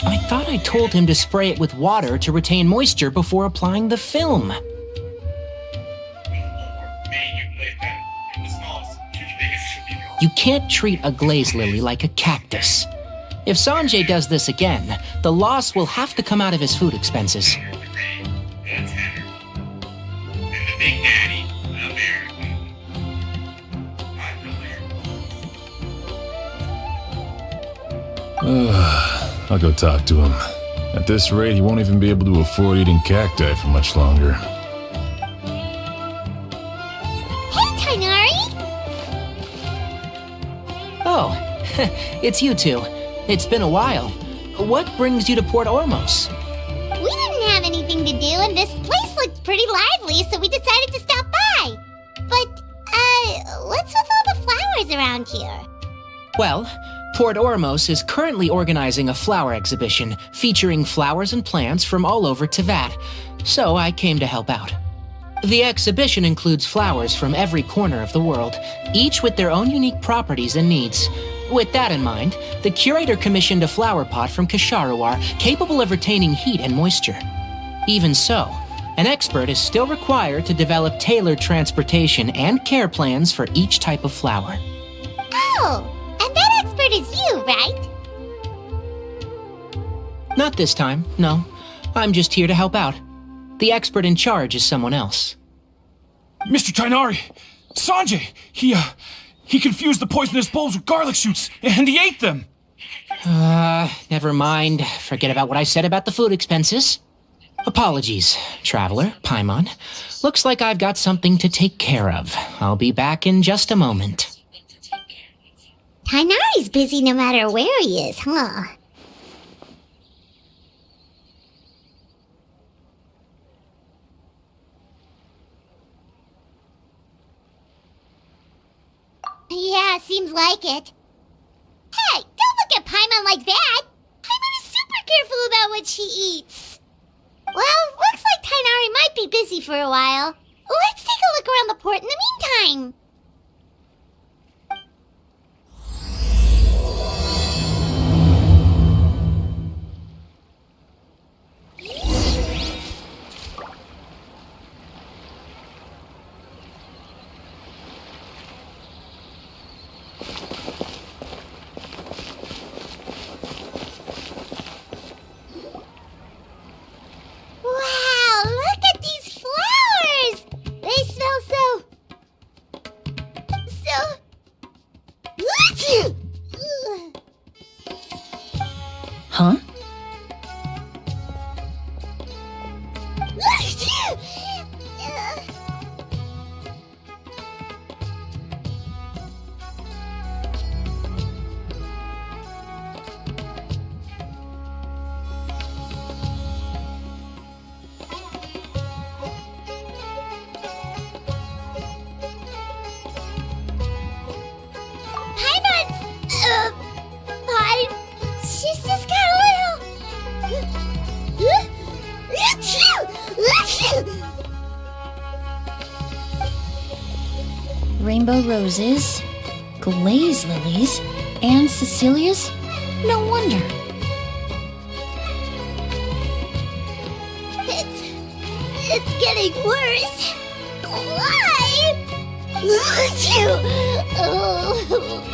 I thought I told him to spray it with water to retain moisture before applying the film. You can't treat a glaze lily like a cactus. If Sanjay does this again, the loss will have to come out of his food expenses. I'll go talk to him. At this rate, he won't even be able to afford eating cacti for much longer. Hey, Tainari! Oh, it's you two. It's been a while. What brings you to Port Ormos? We didn't have anything to do, and this place looked pretty lively, so we decided to stop by. But, what's with all the flowers around here? Well, Port Ormos is currently organizing a flower exhibition featuring flowers and plants from all over Teyvat, so I came to help out. The exhibition includes flowers from every corner of the world, each with their own unique properties and needs. With that in mind, the curator commissioned a flower pot from Kasharawar capable of retaining heat and moisture. Even so, an expert is still required to develop tailored transportation and care plans for each type of flower. Oh! And that expert is you, right? Not this time, no. I'm just here to help out. The expert in charge is someone else. Mr. Tainari! Sanjay! He confused the poisonous bulbs with garlic shoots, and he ate them! Never mind. Forget about what I said about the food expenses. Apologies, Traveler, Paimon. Looks like I've got something to take care of. I'll be back in just a moment. Tainari's busy no matter where he is, huh? Yeah, seems like it. Hey, don't look at Paimon like that! Paimon is super careful about what she eats. Well, looks like Tainari might be busy for a while. Let's take a look around the port in the meantime. Huh? Rainbow roses, glaze lilies, and Cecilia's? No wonder. It's getting worse. Why? Oh.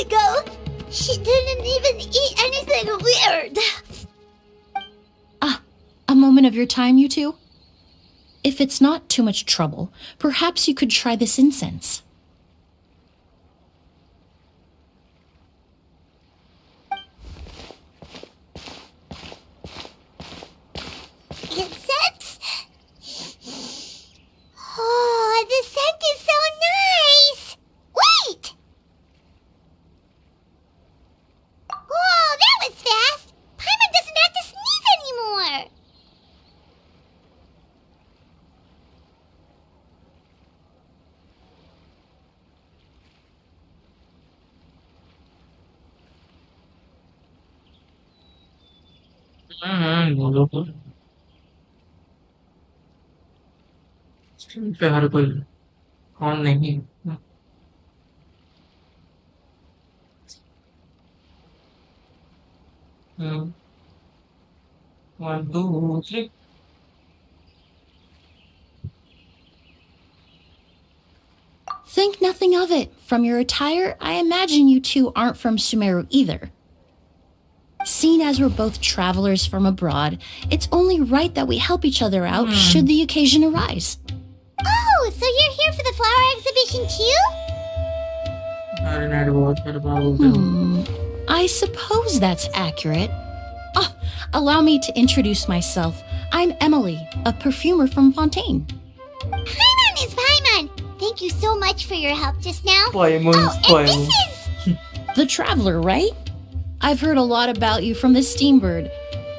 minute ago. She didn't even eat anything weird. A moment of your time, you two? If it's not too much trouble, perhaps you could try this incense. Incense? Oh, the scent is so nice! Wait! Whoa, that was fast! Paimon doesn't have to sneeze anymore! बोलो तो screen पे हर कोई on नहीं। One two three. Think nothing of it. From your attire, I imagine you two aren't from Sumeru either. Seeing as we're both travelers from abroad, it's only right that we help each other out should the occasion arise. Oh, so you're here for the flower exhibition too? अरे net बहुत बर्बाद हो गया। I suppose that's accurate. Allow me to introduce myself. I'm Emily, a perfumer from Fontaine. Paimon is Paimon! Thank you so much for your help just now. Paimon, oh, and Paimon. this is... The Traveler, right? I've heard a lot about you from the Steambird.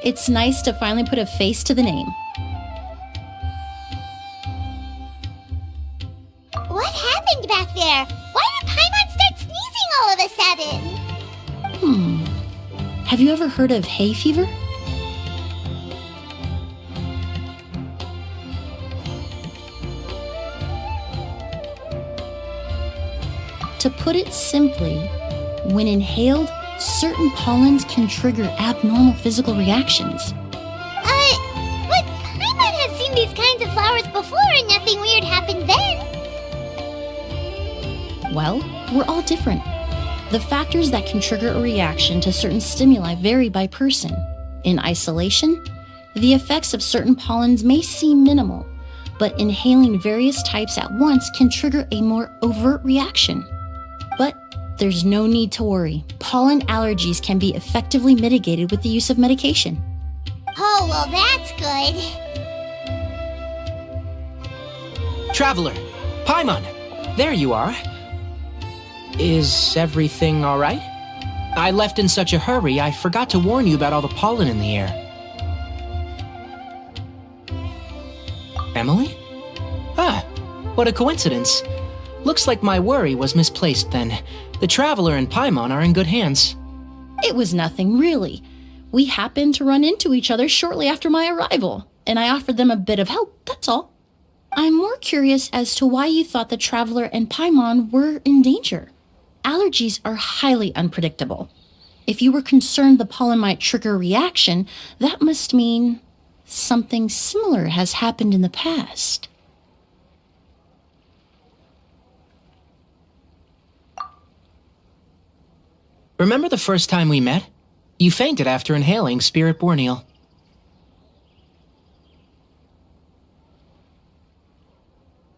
It's nice to finally put a face to the name. What happened back there? Why did Paimon start sneezing all of a sudden? Have you ever heard of hay fever? To put it simply, when inhaled, certain pollens can trigger abnormal physical reactions. But Paimon has seen these kinds of flowers before and nothing weird happened then. Well, we're all different. The factors that can trigger a reaction to certain stimuli vary by person. In isolation, the effects of certain pollens may seem minimal, but inhaling various types at once can trigger a more overt reaction. But there's no need to worry. Pollen allergies can be effectively mitigated with the use of medication. Oh, well, that's good. Traveler, Paimon, there you are. Is everything all right? I left in such a hurry, I forgot to warn you about all the pollen in the air. Emily? Ah, what a coincidence. Looks like my worry was misplaced then. The Traveler and Paimon are in good hands. It was nothing, really. We happened to run into each other shortly after my arrival, and I offered them a bit of help, that's all. I'm more curious as to why you thought the Traveler and Paimon were in danger. Allergies are highly unpredictable. If you were concerned the pollen might trigger a reaction, that must mean something similar has happened in the past. Remember the first time we met? You fainted after inhaling Spirit Borneal.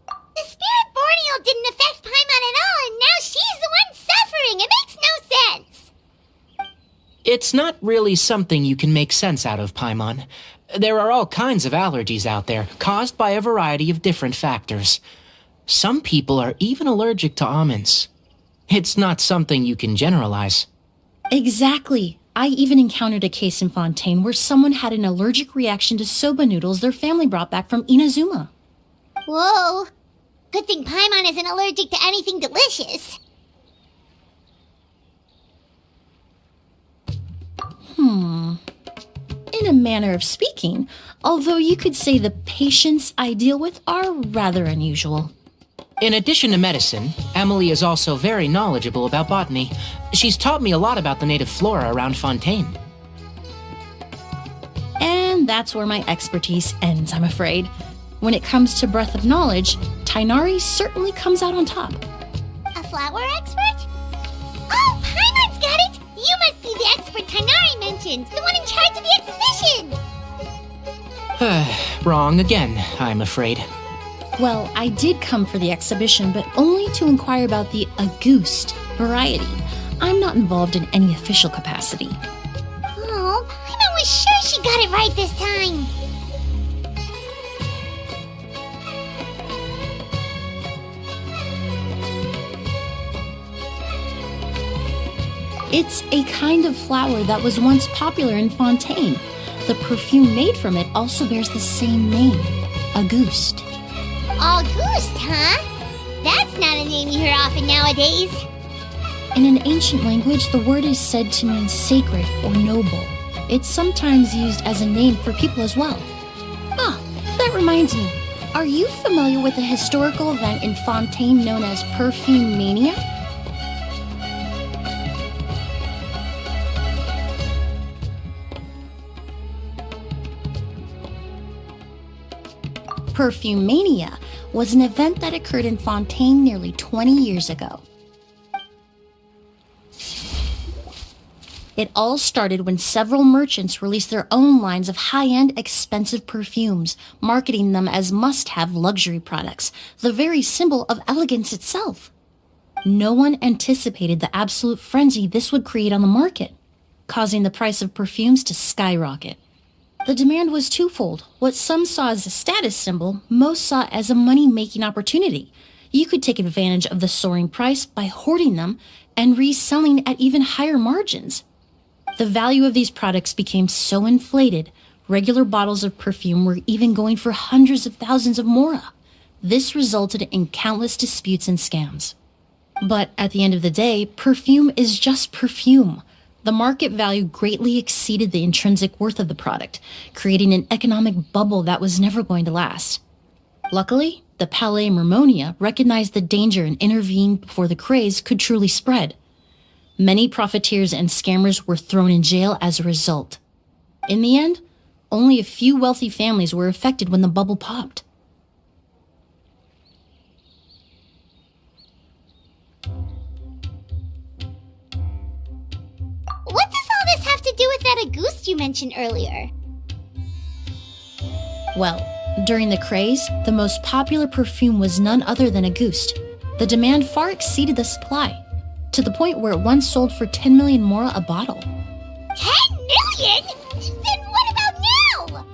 The Spirit Borneal didn't affect Paimon at all, and now she's the one suffering. It makes no sense. It's not really something you can make sense out of, Paimon. There are all kinds of allergies out there, caused by a variety of different factors. Some people are even allergic to almonds. It's not something you can generalize. Exactly. I even encountered a case in Fontaine where someone had an allergic reaction to soba noodles their family brought back from Inazuma. Whoa. Good thing Paimon isn't allergic to anything delicious. In a manner of speaking, although you could say the patients I deal with are rather unusual. In addition to medicine, Emily is also very knowledgeable about botany. She's taught me a lot about the native flora around Fontaine. And that's where my expertise ends, I'm afraid. When it comes to breadth of knowledge, Tainari certainly comes out on top. A flower expert? Oh, Paimon! You must be the expert Tainari mentioned, the one in charge of the exhibition! Wrong again, I'm afraid. Well, I did come for the exhibition, but only to inquire about the Auguste variety. I'm not involved in any official capacity. Oh, Paimon was sure she got it right this time! It's a kind of flower that was once popular in Fontaine. The perfume made from it also bears the same name, Auguste. Auguste, huh? That's not a name you hear often nowadays. In an ancient language, the word is said to mean sacred or noble. It's sometimes used as a name for people as well. Ah, that reminds me. Are you familiar with the historical event in Fontaine known as Perfume Mania? Perfume Mania was an event that occurred in Fontaine nearly 20 years ago. It all started when several merchants released their own lines of high-end, expensive perfumes, marketing them as must-have luxury products, the very symbol of elegance itself. No one anticipated the absolute frenzy this would create on the market, causing the price of perfumes to skyrocket. The demand was twofold. What some saw as a status symbol, most saw as a money-making opportunity. You could take advantage of the soaring price by hoarding them and reselling at even higher margins. The value of these products became so inflated, regular bottles of perfume were even going for hundreds of thousands of mora. This resulted in countless disputes and scams. But at the end of the day, perfume is just perfume. The market value greatly exceeded the intrinsic worth of the product, creating an economic bubble that was never going to last. Luckily, the Palais Mermonia recognized the danger and intervened before the craze could truly spread. Many profiteers and scammers were thrown in jail as a result. In the end, only a few wealthy families were affected when the bubble popped. What does all this have to do with that Auguste you mentioned earlier? Well, during the craze, the most popular perfume was none other than Auguste. The demand far exceeded the supply, to the point where it once sold for 10 million mora a bottle. 10 million? Then what about now?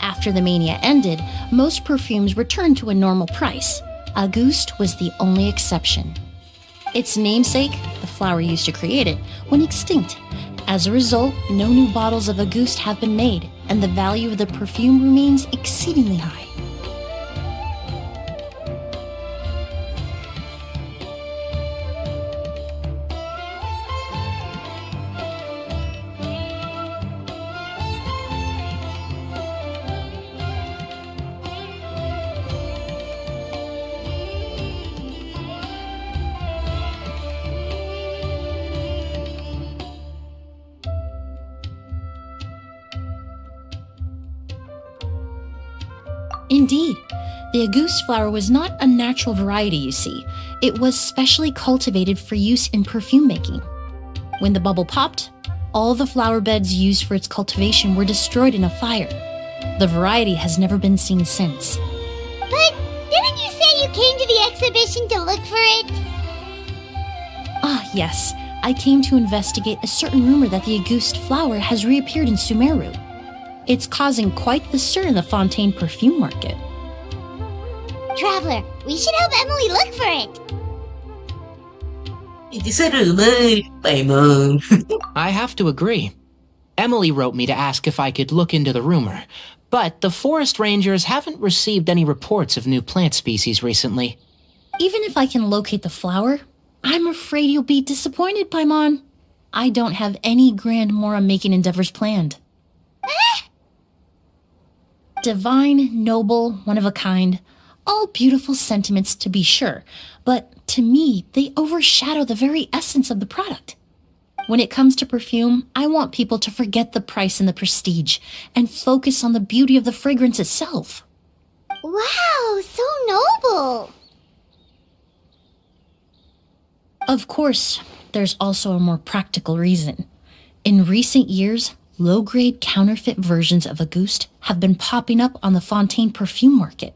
After the mania ended, most perfumes returned to a normal price. Auguste was the only exception. Its namesake, the flower used to create it, went extinct. As a result, no new bottles of Auguste have been made, and the value of the perfume remains exceedingly high. Indeed, the Auguste flower was not a natural variety, you see. It was specially cultivated for use in perfume making. When the bubble popped, all the flower beds used for its cultivation were destroyed in a fire. The variety has never been seen since. But didn't you say you came to the exhibition to look for it? Ah, yes. I came to investigate a certain rumor that the Auguste flower has reappeared in Sumeru. It's causing quite the stir in the Fontaine perfume market. Traveler, we should help Emily look for it. จะซื้อหรือไม่ไปมึง I have to agree. Emily wrote me to ask if I could look into the rumor, but the forest rangers haven't received any reports of new plant species recently. Even if I can locate the flower, I'm afraid you'll be disappointed, Paimon. I don't have any grand mora-making endeavors planned. Divine, noble, one of a kind, all beautiful sentiments to be sure, but to me, they overshadow the very essence of the product. When it comes to perfume, I want people to forget the price and the prestige and focus on the beauty of the fragrance itself. Wow, so noble. Of course, there's also a more practical reason. In recent years, low-grade counterfeit versions of Auguste have been popping up on the Fontaine perfume market.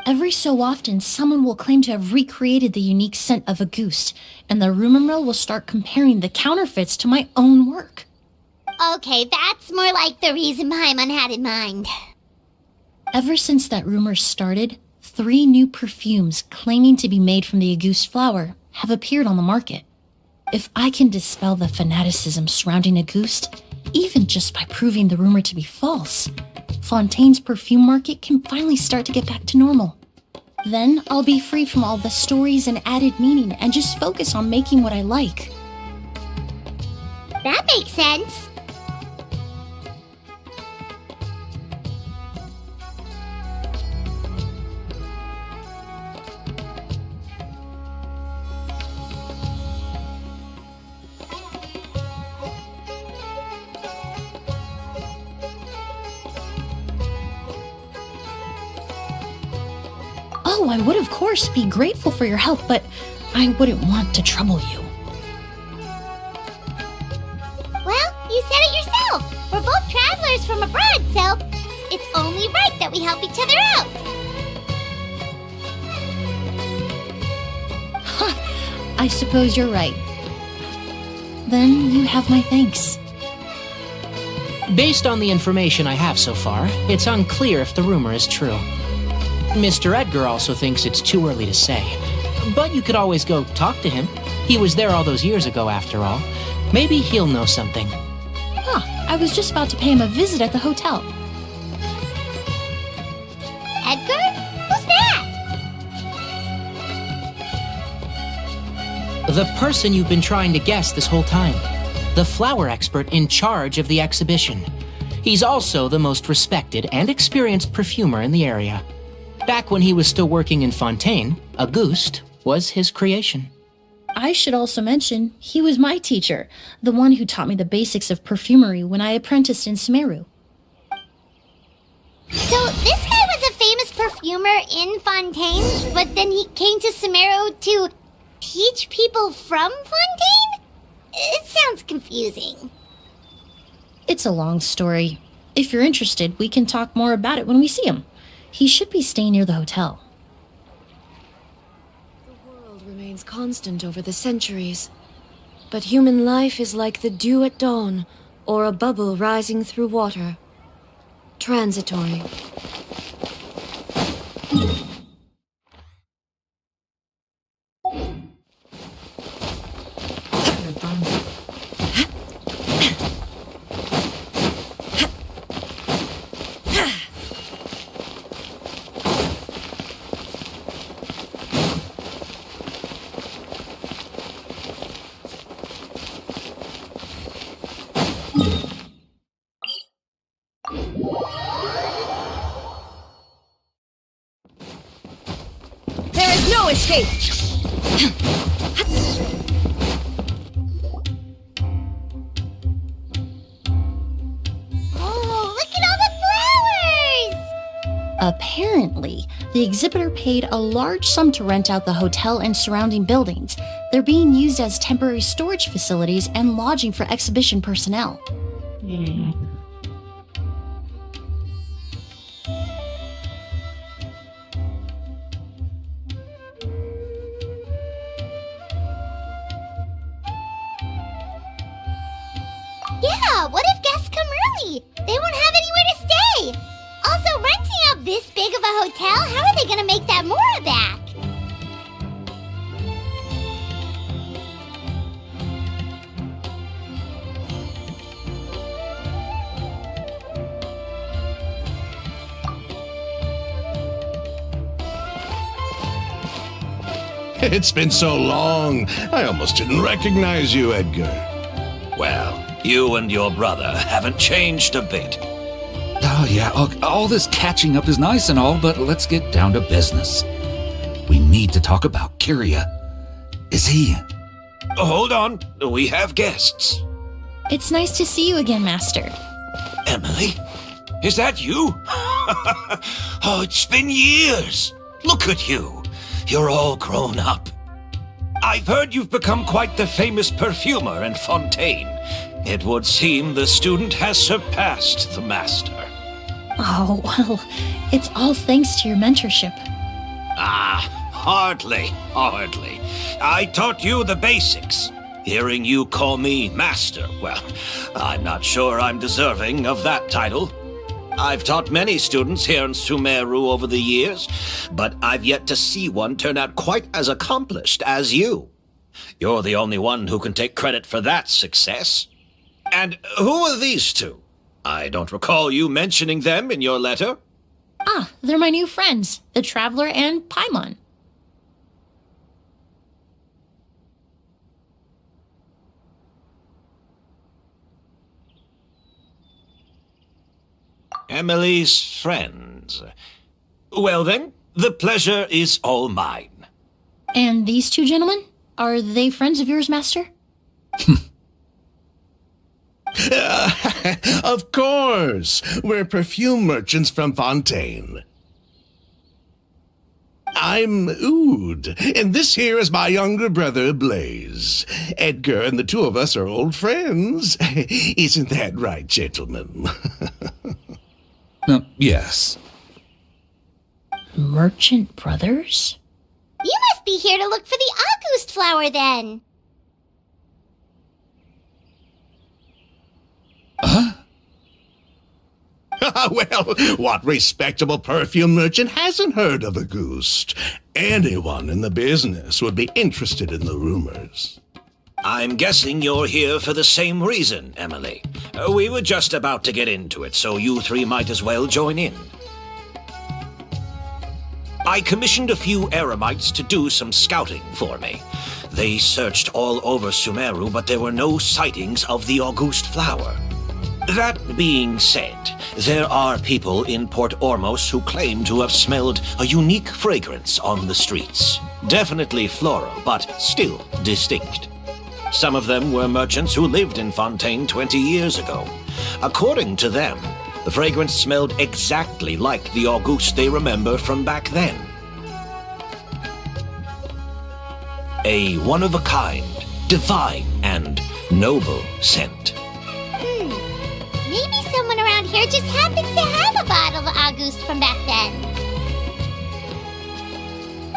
Every so often, someone will claim to have recreated the unique scent of Auguste, and the rumor mill will start comparing the counterfeits to my own work. Okay, that's more like the reason Paimon had in mind. Ever since that rumor started, 3 new perfumes claiming to be made from the Auguste flower have appeared on the market. If I can dispel the fanaticism surrounding Auguste, even just by proving the rumor to be false, Fontaine's perfume market can finally start to get back to normal. Then I'll be free from all the stories and added meaning and just focus on making what I like. That makes sense. Oh, I would of course be grateful for your help, but I wouldn't want to trouble you. Well, you said it yourself. We're both travelers from abroad, so it's only right that we help each other out. I suppose you're right. Then you have my thanks. Based on the information I have so far, it's unclear if the rumor is true. Mr. Edgar also thinks it's too early to say. But you could always go talk to him. He was there all those years ago, after all. Maybe he'll know something. I was just about to pay him a visit at the hotel. Edgar? Who's that? The person you've been trying to guess this whole time. The flower expert in charge of the exhibition. He's also the most respected and experienced perfumer in the area. Back when he was still working in Fontaine, Auguste was his creation. I should also mention, he was my teacher, the one who taught me the basics of perfumery when I apprenticed in Sumeru. So this guy was a famous perfumer in Fontaine, but then he came to Sumeru to teach people from Fontaine? It sounds confusing. It's a long story. If you're interested, we can talk more about it when we see him. He should be staying near the hotel. The world remains constant over the centuries. But human life is like the dew at dawn, or a bubble rising through water. Transitory. There is no escape! Oh, look at all the flowers! Apparently, the exhibitor paid a large sum to rent out the hotel and surrounding buildings. They're being used as temporary storage facilities and lodging for exhibition personnel. Yeah, what if guests come early? They won't have anywhere to stay. Also, renting out this big of a hotel, how are they gonna make that Mora back? It's been so long, I almost didn't recognize you, Edgar. Well, you and your brother haven't changed a bit. Oh, yeah, all this catching up is nice and all, but let's get down to business. We need to talk about Kyria. Is he... Hold on, we have guests. It's nice to see you again, Master. Emily? Is that you? Oh, it's been years. Look at you. You're all grown up. I've heard you've become quite the famous perfumer in Fontaine. It would seem the student has surpassed the master. Oh, well, it's all thanks to your mentorship. Ah, hardly. I taught you the basics. Hearing you call me master, well, I'm not sure I'm deserving of that title. I've taught many students here in Sumeru over the years, but I've yet to see one turn out quite as accomplished as you. You're the only one who can take credit for that success. And who are these two? I don't recall you mentioning them in your letter. Ah, they're my new friends, the Traveler and Paimon. Emily's friends. Well then, the pleasure is all mine. And these two gentlemen? Are they friends of yours, Master? Of course. We're perfume merchants from Fontaine. I'm Oud, and this here is my younger brother, Blaze. Edgar and the two of us are old friends. Isn't that right, gentlemen? Yes. Merchant brothers? You must be here to look for the August flower, then. Huh? Well, what respectable perfume merchant hasn't heard of a Auguste? Anyone in the business would be interested in the rumors. I'm guessing you're here for the same reason, Emily. We were just about to get into it, so you three might as well join in. I commissioned a few eremites to do some scouting for me. They searched all over Sumeru, but there were no sightings of the Auguste flower. That being said, there are people in Port Ormos who claim to have smelled a unique fragrance on the streets. Definitely floral, but still distinct. Some of them were merchants who lived in Fontaine 20 years ago. According to them, the fragrance smelled exactly like the Auguste they remember from back then. A one-of-a-kind, divine, and noble scent. Maybe someone around here just happens to have a bottle of Auguste from back then.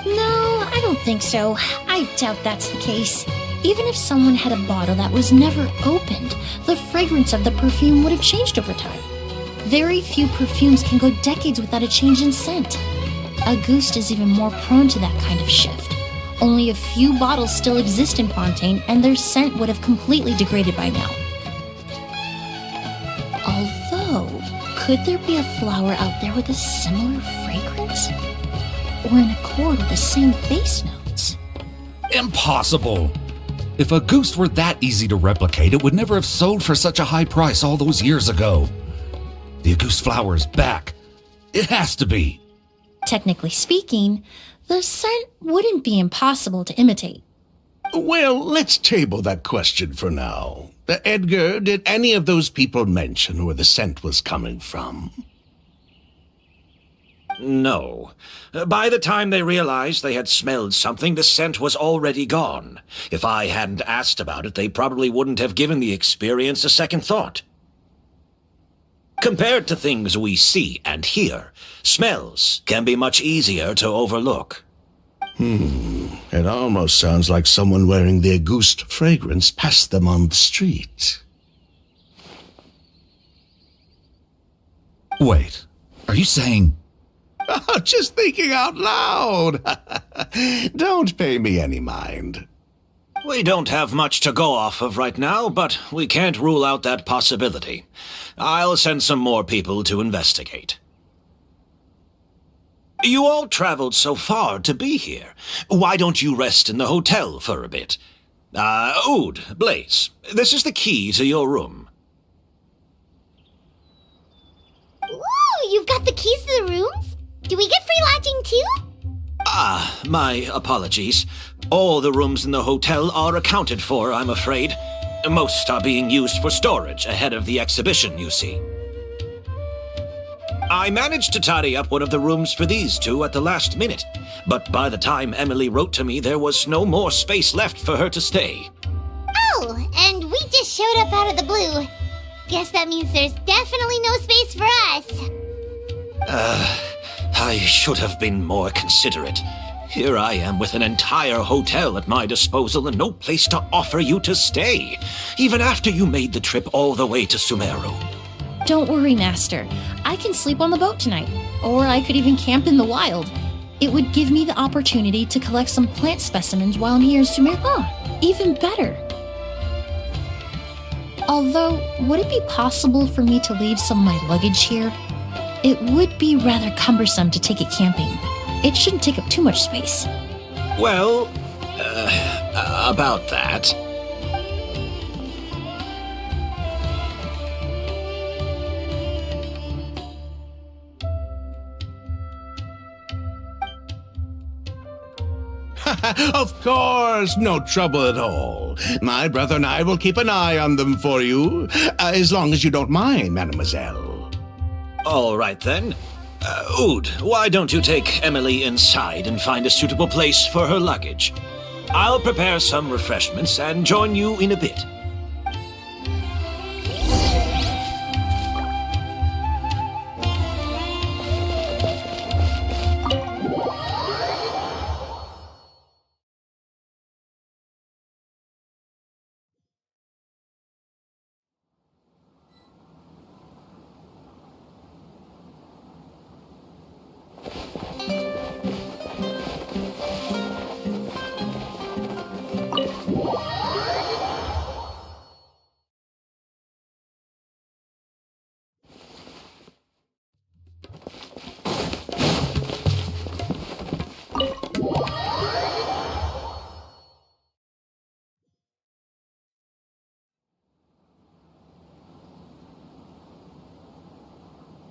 No, I don't think so. I doubt that's the case. Even if someone had a bottle that was never opened, the fragrance of the perfume would have changed over time. Very few perfumes can go decades without a change in scent. Auguste is even more prone to that kind of shift. Only a few bottles still exist in Fontaine, and their scent would have completely degraded by now. Although, could there be a flower out there with a similar fragrance? Or in accord with the same base notes? Impossible! If Auguste were that easy to replicate, it would never have sold for such a high price all those years ago. The Auguste flower is back. It has to be. Technically speaking, the scent wouldn't be impossible to imitate. Well, let's table that question for now. Edgar, did any of those people mention where the scent was coming from? No. By the time they realized they had smelled something, the scent was already gone. If I hadn't asked about it, they probably wouldn't have given the experience a second thought. Compared to things we see and hear, smells can be much easier to overlook. It almost sounds like someone wearing the Auguste fragrance passed them on the street. Wait, are you saying... Oh, just thinking out loud. Don't pay me any mind. We don't have much to go off of right now, but we can't rule out that possibility. I'll send some more people to investigate. You all traveled so far to be here. Why don't you rest in the hotel for a bit? Oud, Blaze, this is the key to your room. Ooh, you've got the keys to the rooms? Do we get free lodging too? My apologies. All the rooms in the hotel are accounted for, I'm afraid. Most are being used for storage ahead of the exhibition, you see. I managed to tidy up one of the rooms for these two at the last minute, but by the time Emily wrote to me, there was no more space left for her to stay. Oh, and we just showed up out of the blue. Guess that means there's definitely no space for us. I should have been more considerate. Here I am with an entire hotel at my disposal and no place to offer you to stay, even after you made the trip all the way to Sumeru. Don't worry, Master. I can sleep on the boat tonight, or I could even camp in the wild. It would give me the opportunity to collect some plant specimens while I'm here in Sumeru. Even better. Although, would it be possible for me to leave some of my luggage here? It would be rather cumbersome to take it camping. It shouldn't take up too much space. Well, about that. Of course, no trouble at all. My brother and I will keep an eye on them for you, as long as you don't mind, mademoiselle. All right then. Oud, why don't you take Emily inside and find a suitable place for her luggage? I'll prepare some refreshments and join you in a bit.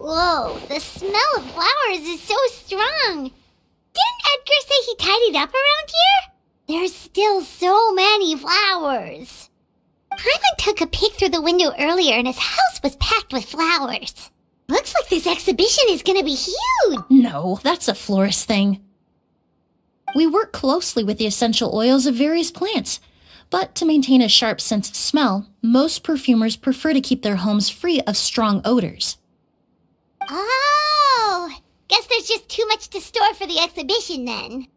Whoa, the smell of flowers is so strong. Didn't Edgar say he tidied up around here? There's still so many flowers. Paimon took a peek through the window earlier and his house was packed with flowers. Looks like this exhibition is gonna be huge. No, that's a florist thing. We work closely with the essential oils of various plants, but to maintain a sharp sense of smell, most perfumers prefer to keep their homes free of strong odors. Oh, guess there's just too much to store for the exhibition then.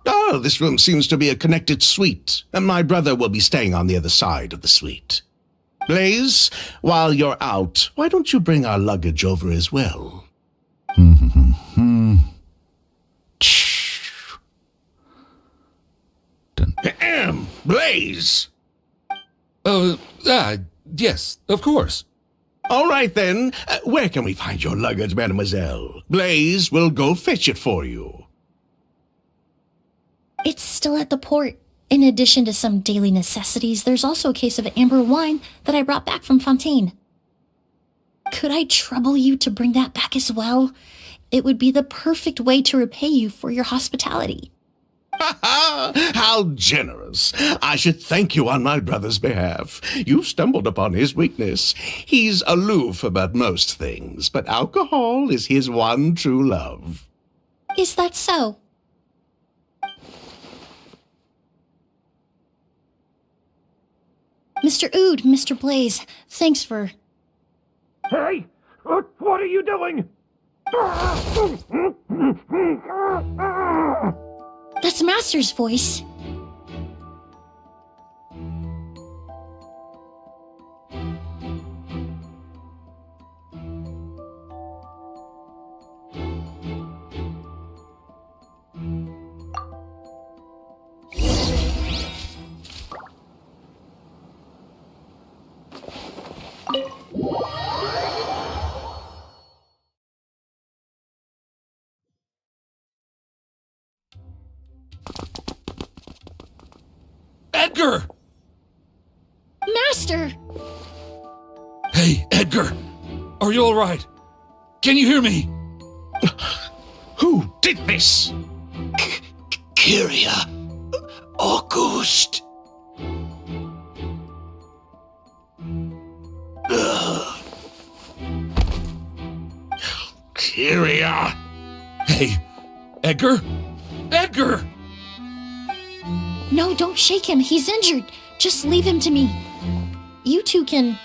Oh, this room seems to be a connected suite, and my brother will be staying on the other side of the suite. Blaze, while you're out, why don't you bring our luggage over as well? Ahem, Blaze! Yes, of course. All right then, where can we find your luggage, mademoiselle? Blaze will go fetch it for you. It's still at the port. In addition to some daily necessities, there's also a case of amber wine that I brought back from Fontaine. Could I trouble you to bring that back as well? It would be the perfect way to repay you for your hospitality. Ha ha! How generous! I should thank you on my brother's behalf. You stumbled upon his weakness. He's aloof about most things, but alcohol is his one true love. Is that so? Mr. Oud, Mr. Blaze, thanks for... Hey! What are you doing? That's Master's voice. Edgar! Master! Hey, Edgar! Are you all right? Can you hear me? Who did this? Kyria. August. Kyria. Hey, Edgar? Edgar! No, don't shake him. He's injured. Just leave him to me. You two can...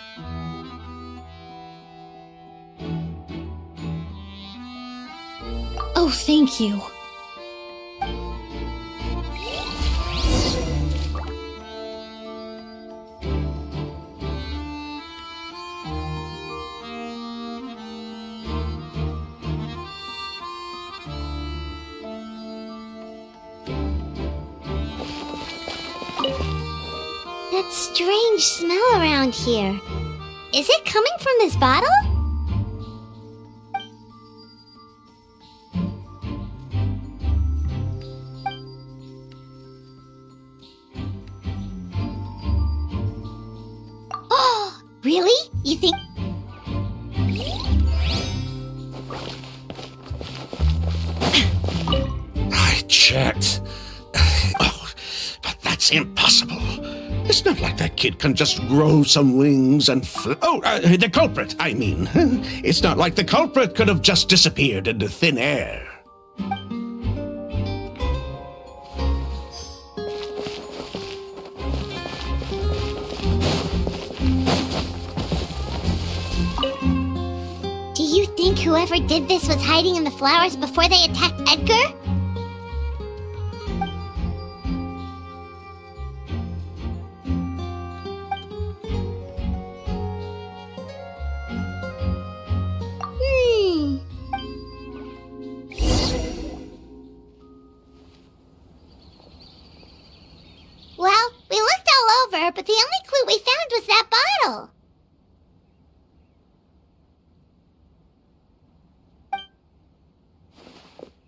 Oh, thank you. That strange smell around here. Is it coming from this bottle? Oh, really? You think... I checked. Oh, but that's impossible. It's not like that kid can just grow some wings and the culprit, I mean. It's not like the culprit could have just disappeared into thin air. Do you think whoever did this was hiding in the flowers before they attacked Edgar? Well, we looked all over, but the only clue we found was that bottle.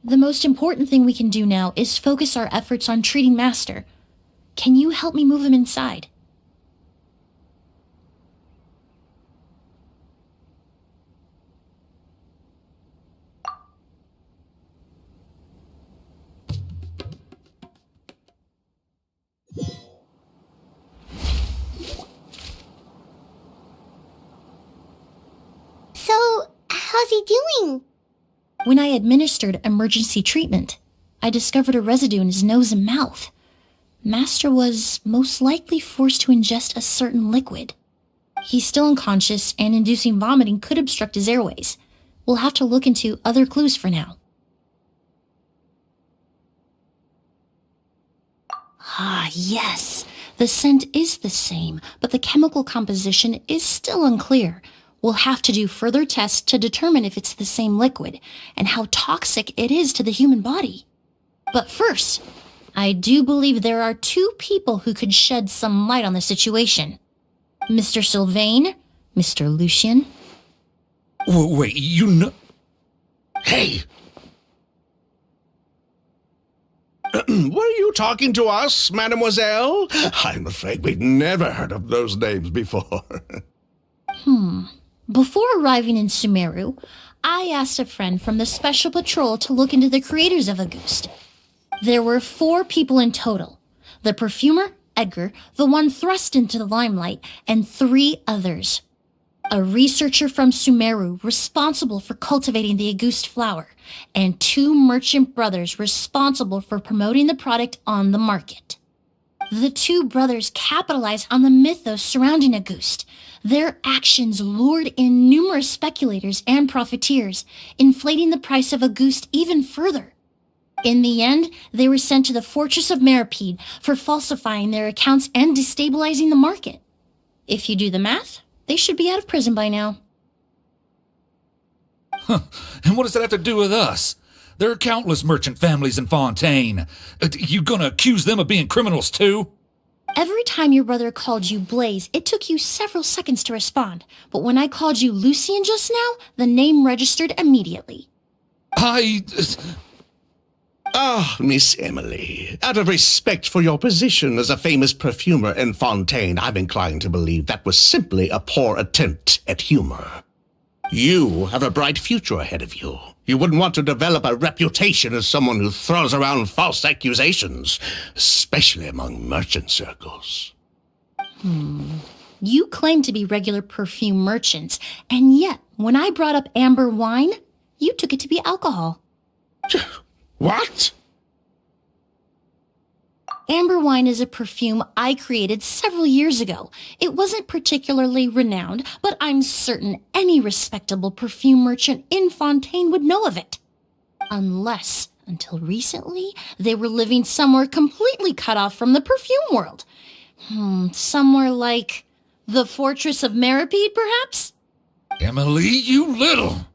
The most important thing we can do now is focus our efforts on treating Master. Can you help me move him inside? So, how's he doing? When I administered emergency treatment, I discovered a residue in his nose and mouth. Master was most likely forced to ingest a certain liquid. He's still unconscious, and inducing vomiting could obstruct his airways. We'll have to look into other clues for now. Ah, yes. The scent is the same, but the chemical composition is still unclear. We'll have to do further tests to determine if it's the same liquid and how toxic it is to the human body. But first, I do believe there are two people who could shed some light on the situation. Mr. Sylvain, Mr. Lucien. Wait, you know... Hey! Were you talking to us, mademoiselle? I'm afraid we'd never heard of those names before. Before arriving in Sumeru, I asked a friend from the Special Patrol to look into the creators of Auguste. There were 4 people in total. The perfumer, Edgar, the one thrust into the limelight, and 3 others. A researcher from Sumeru responsible for cultivating the Auguste flower, and 2 merchant brothers responsible for promoting the product on the market. The 2 brothers capitalized on the mythos surrounding Auguste. Their actions lured in numerous speculators and profiteers, inflating the price of Auguste even further. In the end, they were sent to the fortress of Meripede for falsifying their accounts and destabilizing the market. If you do the math, they should be out of prison by now. And what does that have to do with us? There are countless merchant families in Fontaine. You gonna accuse them of being criminals too? Every time your brother called you Blaze, it took you several seconds to respond. But when I called you Lucien just now, the name registered immediately. Miss Emily, out of respect for your position as a famous perfumer in Fontaine, I'm inclined to believe that was simply a poor attempt at humor. You have a bright future ahead of you. You wouldn't want to develop a reputation as someone who throws around false accusations, especially among merchant circles. You claim to be regular perfume merchants, and yet, when I brought up amber wine, you took it to be alcohol. What? Amber wine is a perfume I created several years ago. It wasn't particularly renowned, but I'm certain any respectable perfume merchant in Fontaine would know of it. Unless, until recently, they were living somewhere completely cut off from the perfume world. Somewhere like the Fortress of Meripede, perhaps? Emily, you little...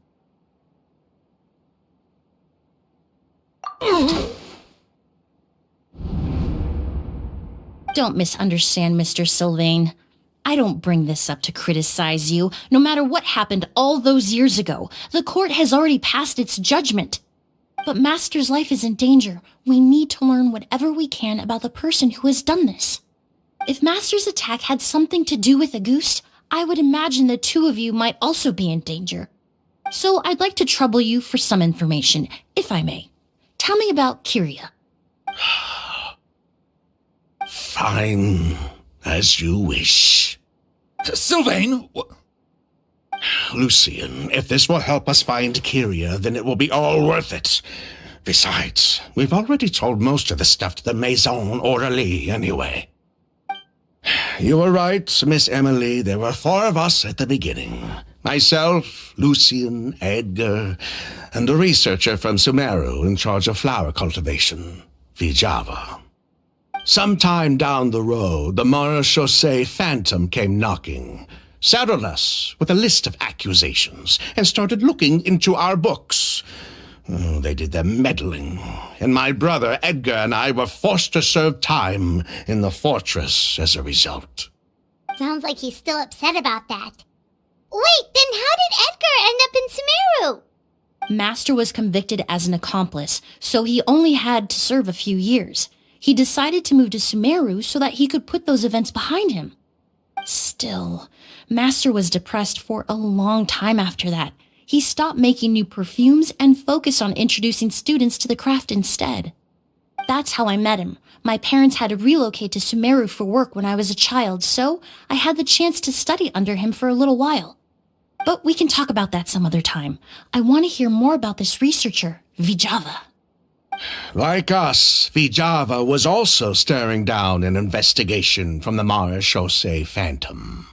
Don't misunderstand, Mr. Sylvain. I don't bring this up to criticize you. No matter what happened all those years ago, the court has already passed its judgment. But Master's life is in danger. We need to learn whatever we can about the person who has done this. If Master's attack had something to do with Auguste, I would imagine the two of you might also be in danger. So I'd like to trouble you for some information, if I may. Tell me about Kyria. Fine, as you wish. Sylvain! Lucien, if this will help us find Kyria, then it will be all worth it. Besides, we've already told most of the stuff to the Maison orderly anyway. You were right, Miss Emily. There were 4 of us at the beginning. Myself, Lucien, Edgar, and a researcher from Sumeru in charge of flower cultivation, Vijava. Sometime down the road, the Marechaussee Phantom came knocking, saddled us with a list of accusations, and started looking into our books. They did their meddling, and my brother Edgar and I were forced to serve time in the fortress as a result. Sounds like he's still upset about that. Wait, then how did Edgar end up in Sumeru? Master was convicted as an accomplice, so he only had to serve a few years. He decided to move to Sumeru so that he could put those events behind him. Still, Master was depressed for a long time after that. He stopped making new perfumes and focused on introducing students to the craft instead. That's how I met him. My parents had to relocate to Sumeru for work when I was a child, so I had the chance to study under him for a little while. But we can talk about that some other time. I want to hear more about this researcher, Vijava. Like us, Vijava was also staring down an investigation from the Marechaussee Phantom.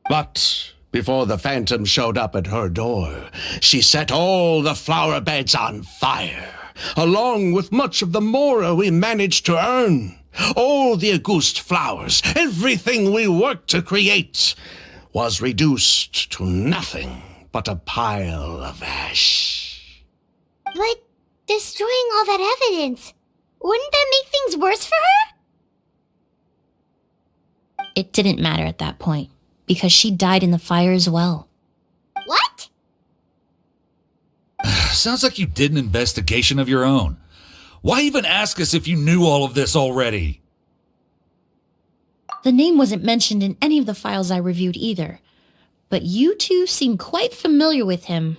But before the Phantom showed up at her door, she set all the flower beds on fire, along with much of the mora we managed to earn. All the Auguste flowers, everything we worked to create, was reduced to nothing but a pile of ash. But destroying all that evidence, wouldn't that make things worse for her? It didn't matter at that point, because she died in the fire as well. What? Sounds like you did an investigation of your own. Why even ask us if you knew all of this already? The name wasn't mentioned in any of the files I reviewed either, but you two seem quite familiar with him.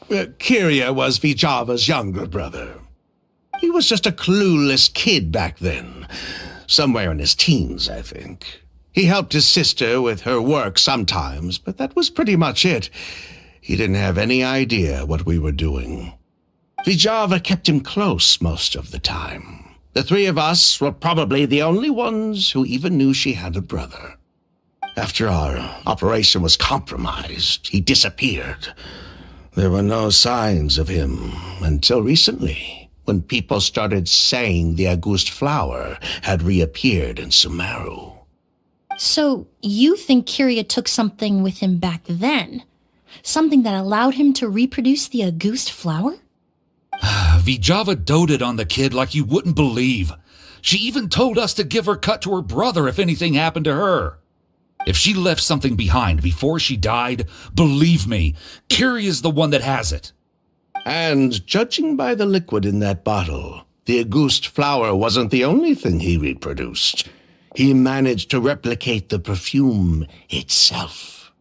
Kyria was Vijava's younger brother. He was just a clueless kid back then, somewhere in his teens, I think. He helped his sister with her work sometimes, but that was pretty much it. He didn't have any idea what we were doing. Vijava kept him close most of the time. The 3 of us were probably the only ones who even knew she had a brother. After our operation was compromised, he disappeared. There were no signs of him until recently, when people started saying the Auguste flower had reappeared in Sumeru. So you think Kyria took something with him back then? Something that allowed him to reproduce the Auguste flower? Vijava doted on the kid like you wouldn't believe. She even told us to give her cut to her brother if anything happened to her. If she left something behind before she died, believe me, Kyria's the one that has it. And judging by the liquid in that bottle, The Auguste flower wasn't the only thing he reproduced. He managed to replicate the perfume itself.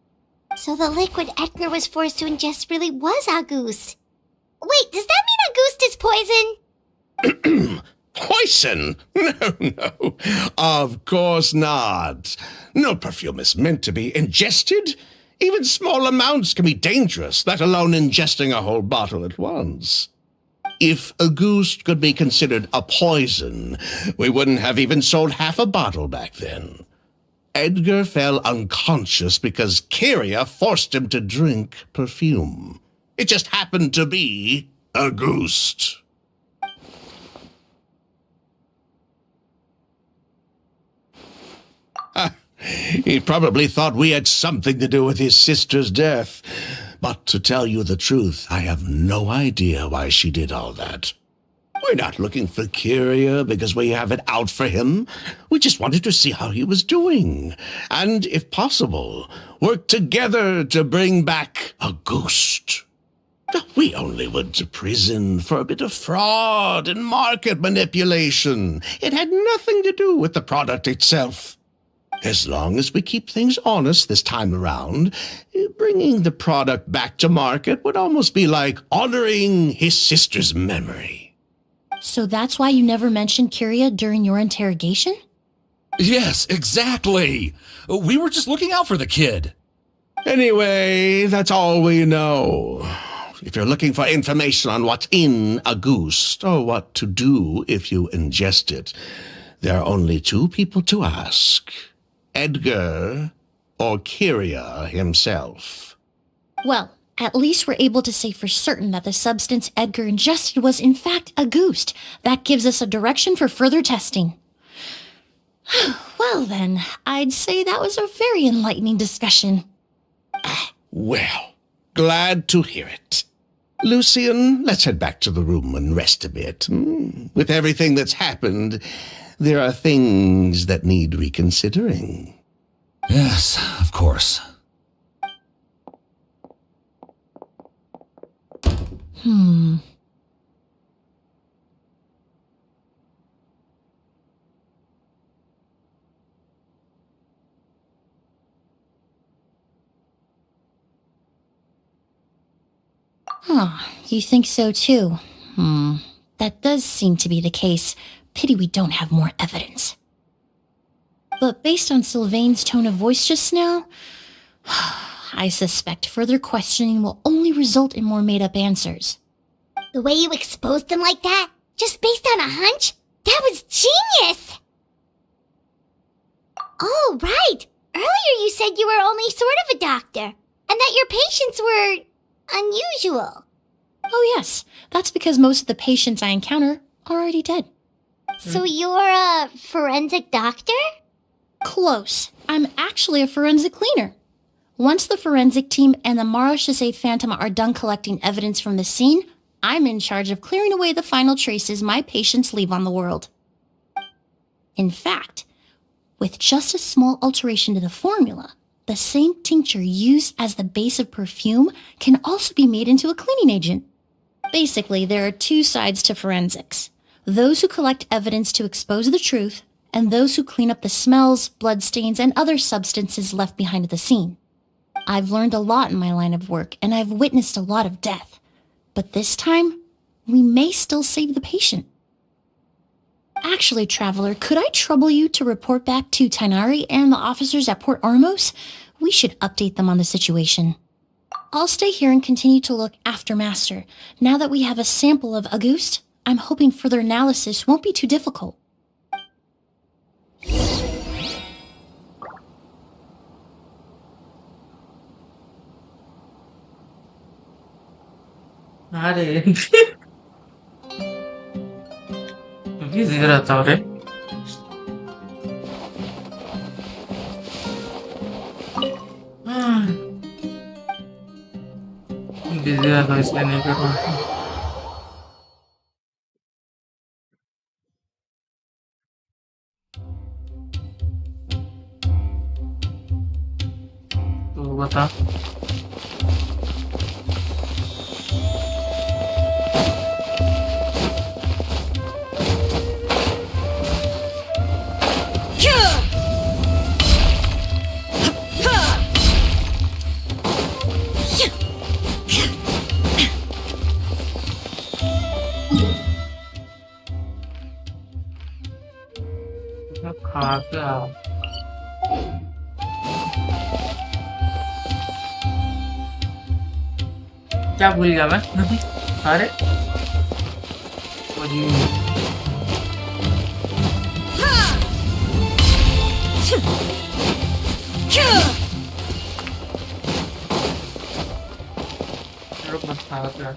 So the liquid Edgar was forced to ingest really was Auguste. Wait, does that mean Auguste is poison? Poison? No. Of course not. No perfume is meant to be ingested. Even small amounts can be dangerous, let alone ingesting a whole bottle at once. If Auguste could be considered a poison, we wouldn't have even sold half a bottle back then. Edgar fell unconscious because Kyria forced him to drink perfume. It just happened to be Auguste. He probably thought we had something to do with his sister's death. But to tell you the truth, I have no idea why she did all that. We're not looking for Kyria because we have it out for him. We just wanted to see how he was doing. And, if possible, work together to bring back Auguste. We only went to prison for a bit of fraud and market manipulation. It had nothing to do with the product itself. As long as we keep things honest this time around, bringing the product back to market would almost be like honoring his sister's memory. So that's why you never mentioned Kyria during your interrogation? Yes, exactly. We were just looking out for the kid. Anyway, that's all we know. If you're looking for information on what's in Auguste, or what to do if you ingest it, there are only two people to ask. Edgar or Kyria himself. Well, at least we're able to say for certain that the substance Edgar ingested was in fact Auguste. That gives us a direction for further testing. Well then, I'd say that was a very enlightening discussion. Well, glad to hear it. Lucian, let's head back to the room and rest a bit. With everything that's happened, there are things that need reconsidering. Yes, of course. You think so too? That does seem to be the case. Pity we don't have more evidence. But based on Sylvain's tone of voice just now, I suspect further questioning will only result in more made-up answers. The way you exposed him like that, just based on a hunch? That was genius! Oh, right. Earlier you said you were only sort of a doctor, and that your patients were unusual. Oh yes, that's because most of the patients I encounter are already dead. So you're a forensic doctor? Close. I'm actually a forensic cleaner. Once the forensic team and the Marechaussee Phantom are done collecting evidence from the scene, I'm in charge of clearing away the final traces my patients leave on the world. In fact, with just a small alteration to the formula, the same tincture used as the base of perfume can also be made into a cleaning agent. Basically, there are two sides to forensics. Those who collect evidence to expose the truth, and those who clean up the smells, bloodstains, and other substances left behind at the scene. I've learned a lot in my line of work, and I've witnessed a lot of death. But this time, we may still save the patient. Actually, Traveler, could I trouble you to report back to Tighnari and the officers at Port Ormos? We should update them on the situation. I'll stay here and continue to look after Master. Now that we have a sample of Auguste, I'm hoping further analysis won't be too difficult. अरे busy रहता हूँ रे busy रहता हूँ इसलिए नहीं कर रहा तो बता खा क्या क्या भूल गया मैं अरे what do you mean? रुक मत खा क्या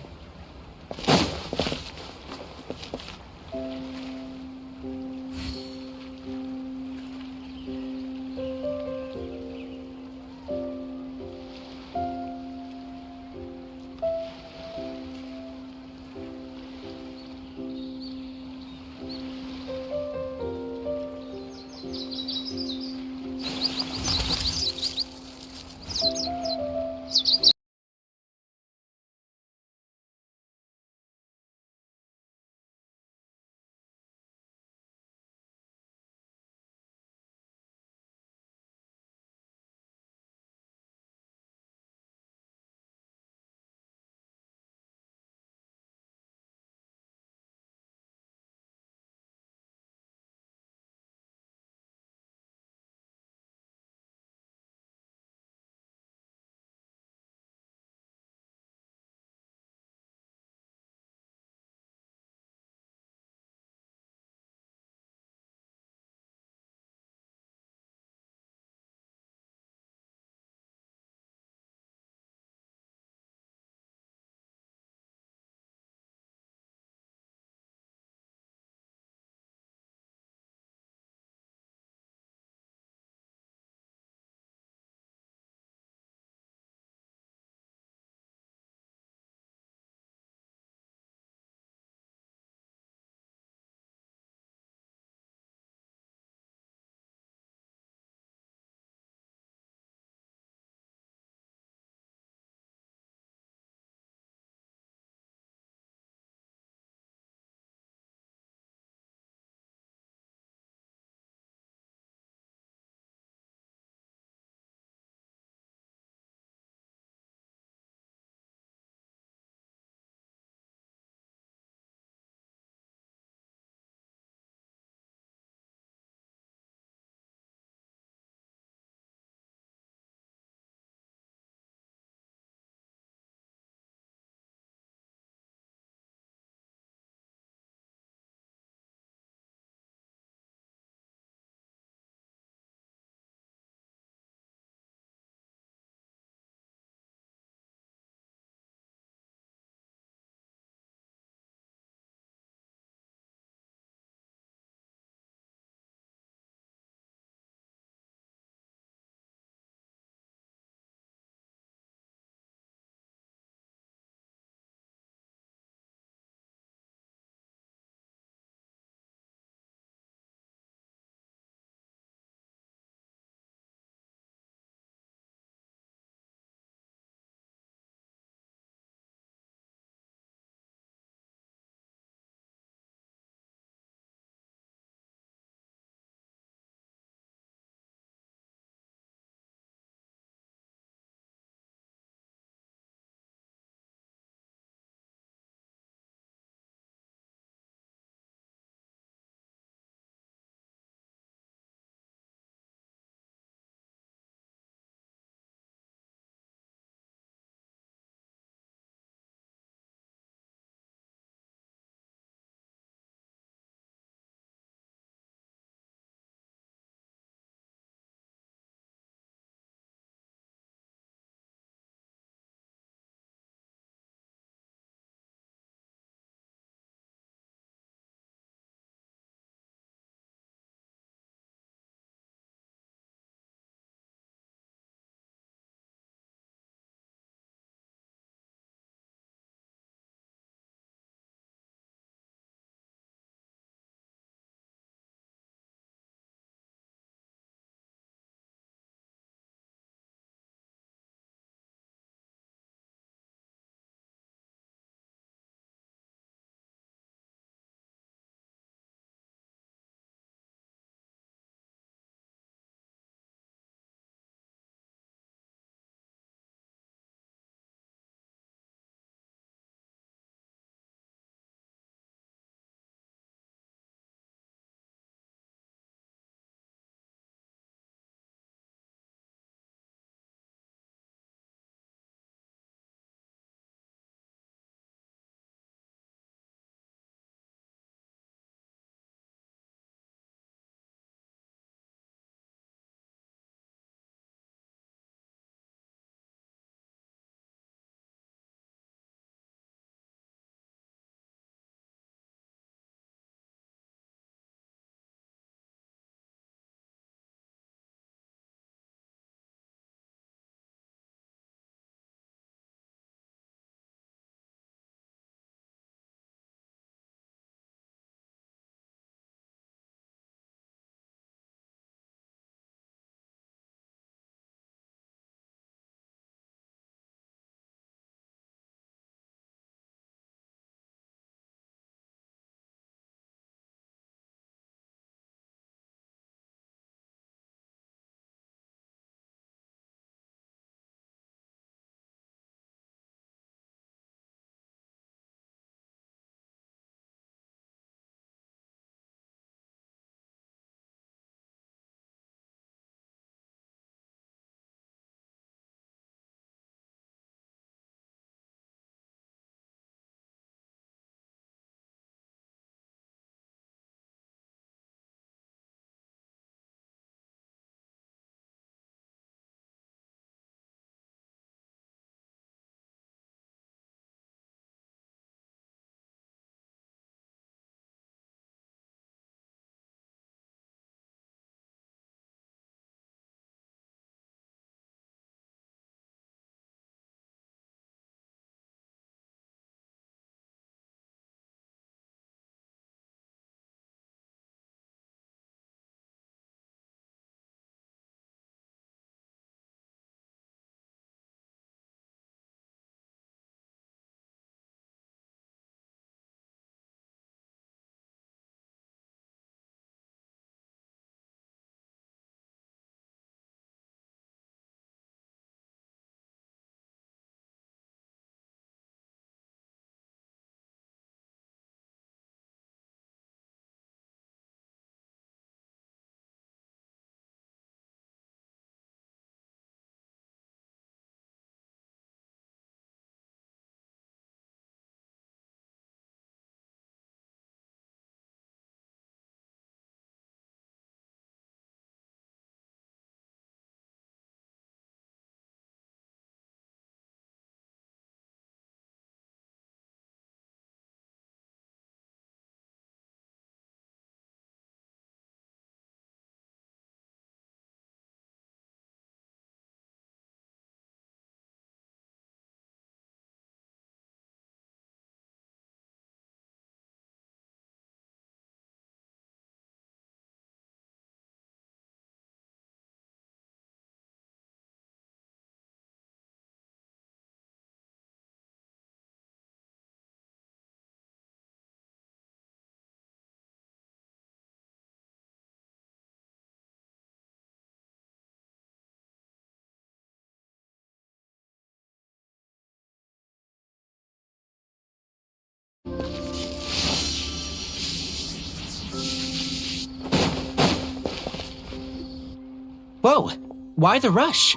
Whoa, why the rush?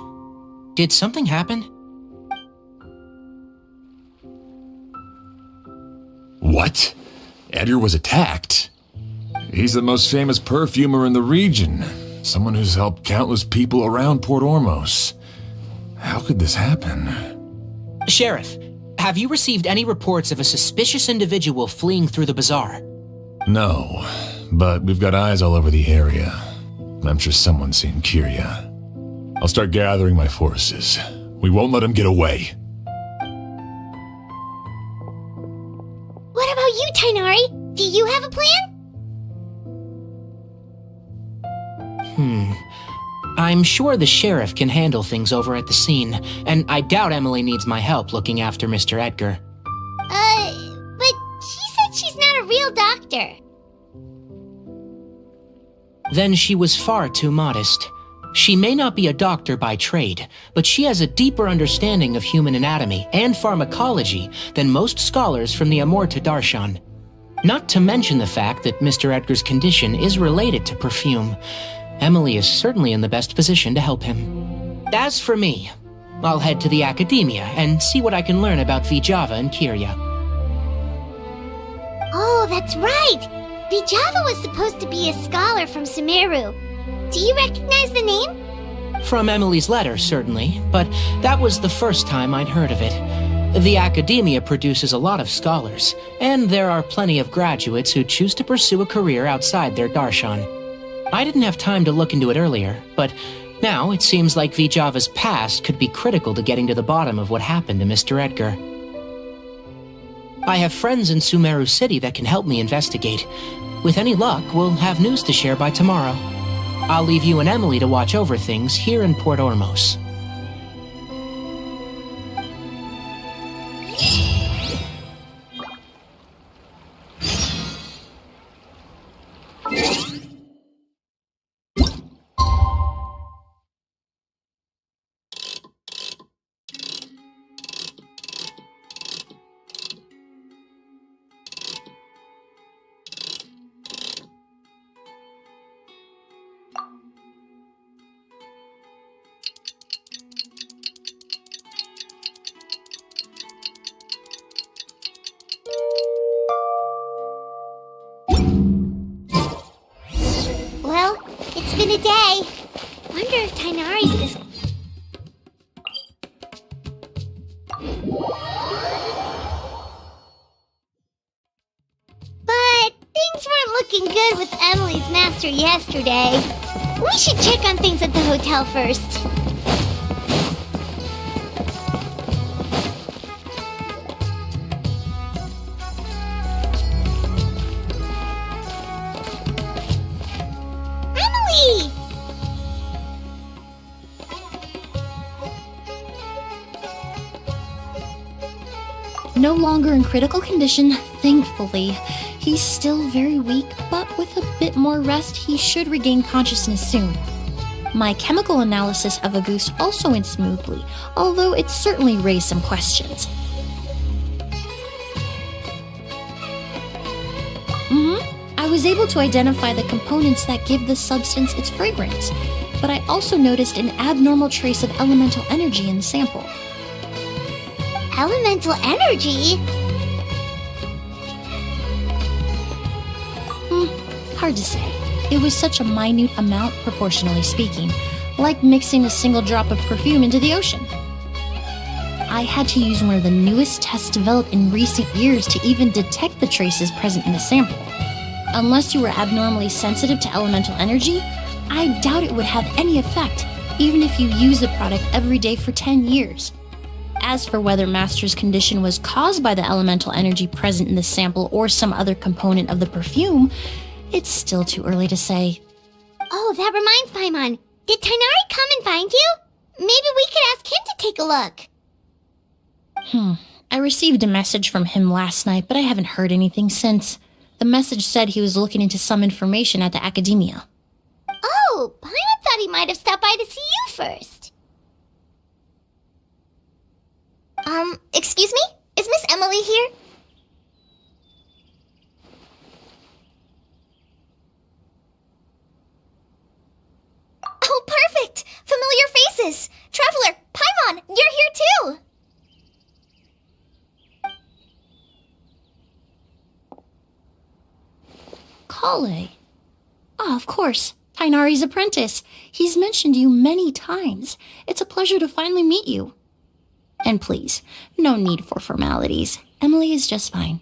Did something happen? What? Edgar was attacked? He's the most famous perfumer in the region. Someone who's helped countless people around Port Ormos. How could this happen? Sheriff, have you received any reports of a suspicious individual fleeing through the bazaar? No, but we've got eyes all over the area. I'm sure someone's seen Kirya. I'll start gathering my forces. We won't let him get away. What about you, Tainari? Do you have a plan? I'm sure the sheriff can handle things over at the scene, and I doubt Emily needs my help looking after Mr. Edgar. But she said she's not a real doctor. Then she was far too modest. She may not be a doctor by trade, but she has a deeper understanding of human anatomy and pharmacology than most scholars from the Amorta Darshan. Not to mention the fact that Mr. Edgar's condition is related to perfume. Emily is certainly in the best position to help him. As for me, I'll head to the academia and see what I can learn about Vijava and Kirya. Oh, that's right! Vijava was supposed to be a scholar from Sumeru. Do you recognize the name? From Emily's letter, certainly, but that was the first time I'd heard of it. The academia produces a lot of scholars, and there are plenty of graduates who choose to pursue a career outside their darshan. I didn't have time to look into it earlier, but now it seems like Vijava's past could be critical to getting to the bottom of what happened to Mr. Edgar. I have friends in Sumeru City that can help me investigate. With any luck, we'll have news to share by tomorrow. I'll leave you and Emily to watch over things here in Port Ormos. Well, it's been a day. Wonder if Tainari's this... But things weren't looking good with Emily's master yesterday. We should check on things at the hotel first. Emily! No longer in critical condition, thankfully. He's still very weak, but with a bit more rest, he should regain consciousness soon. My chemical analysis of Auguste also went smoothly, although it certainly raised some questions. I was able to identify the components that give the substance its fragrance, but I also noticed an abnormal trace of elemental energy in the sample. Elemental energy? Hard to say. It was such a minute amount, proportionally speaking, like mixing a single drop of perfume into the ocean. I had to use one of the newest tests developed in recent years to even detect the traces present in the sample. Unless you were abnormally sensitive to elemental energy, I doubt it would have any effect, even if you use the product every day for 10 years. As for whether Master's condition was caused by the elemental energy present in the sample or some other component of the perfume, it's still too early to say. Oh, that reminds Paimon. Did Tainari come and find you? Maybe we could ask him to take a look. I received a message from him last night, but I haven't heard anything since. The message said he was looking into some information at the academia. Oh, Paimon thought he might have stopped by to see you first. Excuse me? Is Miss Emily here? Oh, perfect! this? Traveler, Paimon, you're here too! Kale. Ah, of course. Tainari's apprentice. He's mentioned you many times. It's a pleasure to finally meet you. And please, no need for formalities. Emily is just fine.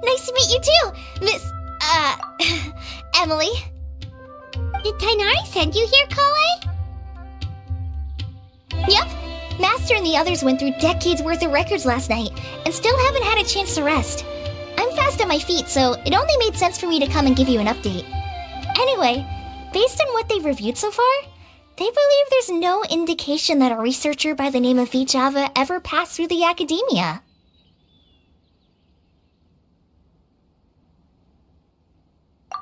Nice to meet you too, Miss, Emily. Did Tainari send you here, Kale? Yep. Master and the others went through decades worth of records last night, and still haven't had a chance to rest. I'm fast on my feet, so it only made sense for me to come and give you an update. Anyway, based on what they've reviewed so far, they believe there's no indication that a researcher by the name of Vijava ever passed through the academia.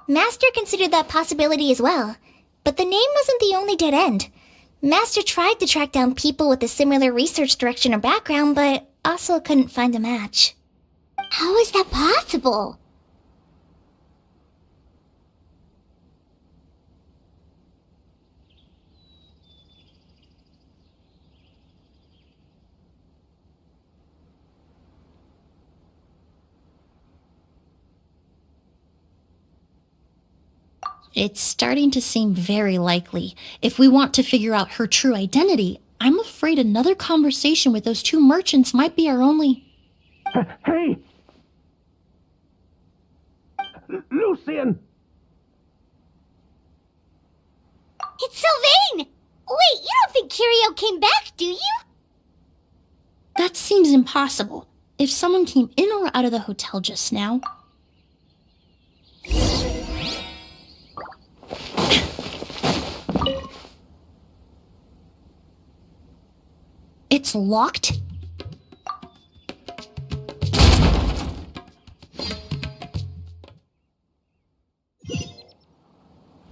Master considered that possibility as well, but the name wasn't the only dead end. Master tried to track down people with a similar research direction or background, but also couldn't find a match. How is that possible? It's starting to seem very likely. If we want to figure out her true identity, I'm afraid another conversation with those two merchants might be our only... Hey! Lucian! It's Sylvain! Wait, you don't think Kirio came back, do you? That seems impossible. If someone came in or out of the hotel just now... It's locked?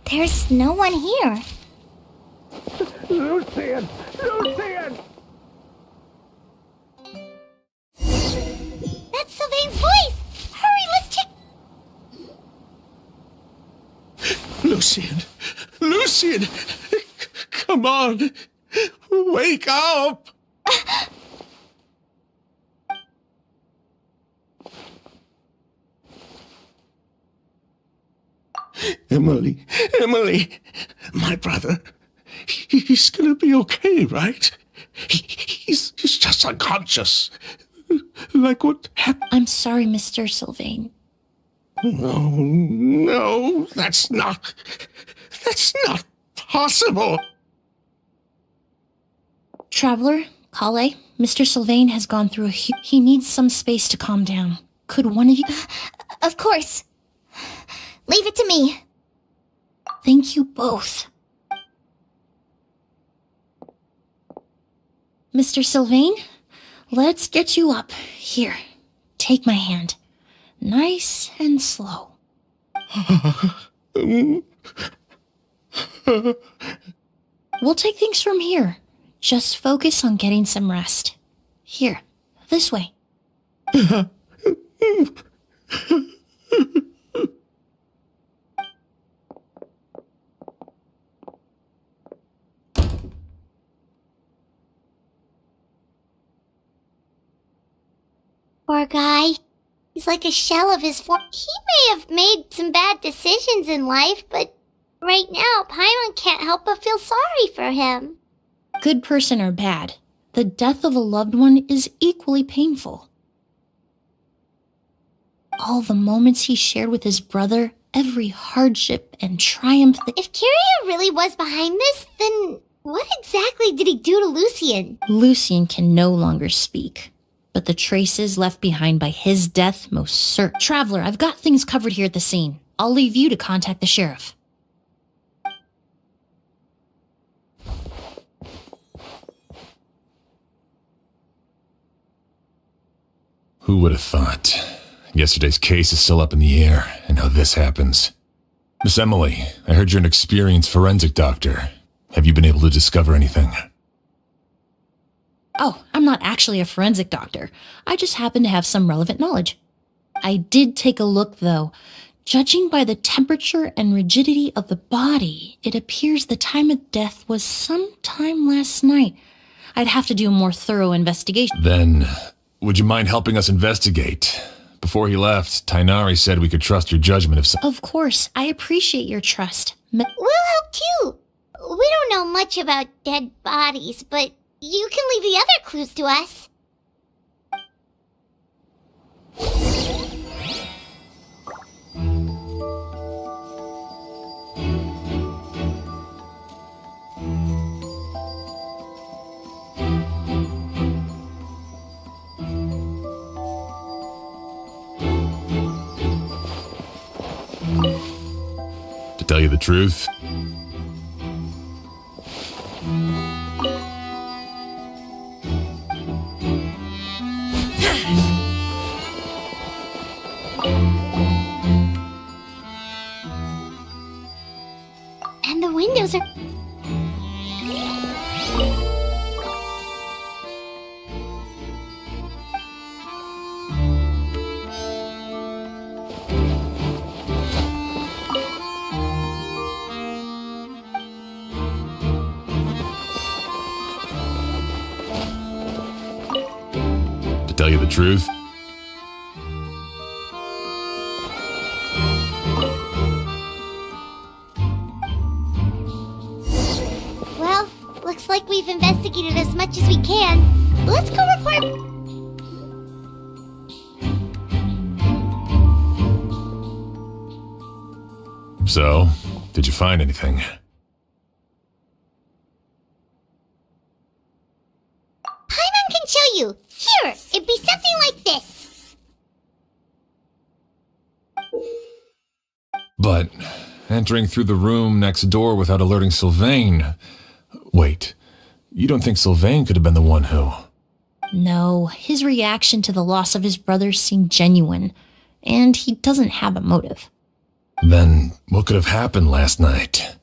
There's no one here. Lucian! Lucian! That's Sylvain's voice! Hurry, let's check... Lucian! Lucian! Come on! Wake up! Emily, my brother, he's gonna be okay, right? He's just unconscious. Like what happened? I'm sorry, Mr. Sylvain. No, that's not possible. Traveler, Kale, Mr. Sylvain has gone through he needs some space to calm down. Could one of you... Of course. Leave it to me. Thank you both. Mr. Sylvain, Let's get you up. Here, take my hand. Nice and slow. We'll take things from here. Just focus on getting some rest. Here, this way. Poor guy. He's like a shell of his form. He may have made some bad decisions in life, but right now, Paimon can't help but feel sorry for him. Good person or bad, the death of a loved one is equally painful. All the moments he shared with his brother, every hardship and triumph that... If Kiria really was behind this, then what exactly did he do to Lucien? Lucien can no longer speak, but the traces left behind by his death most certain. Traveler, I've got things covered here at the scene. I'll leave you to contact the sheriff. Who would have thought? Yesterday's case is still up in the air, and now this happens. Miss Emily, I heard you're an experienced forensic doctor. Have you been able to discover anything? Oh, I'm not actually a forensic doctor. I just happen to have some relevant knowledge. I did take a look, though. Judging by the temperature and rigidity of the body, it appears the time of death was sometime last night. I'd have to do a more thorough investigation. Then, would you mind helping us investigate? Before he left, Tainari said we could trust your judgment if so. Of course, I appreciate your trust. We'll help too. We don't know much about dead bodies, but you can leave the other clues to us. To tell you the truth, And the windows are... to tell you the truth, Well, looks like we've investigated as much as we can. Let's go report... So, did you find anything? Paimon can show you. Here, it'd be something like this. But entering through the room next door without alerting Sylvain... Wait, you don't think Sylvain could have been the one who... No, his reaction to the loss of his brother seemed genuine, and he doesn't have a motive. Then what could have happened last night?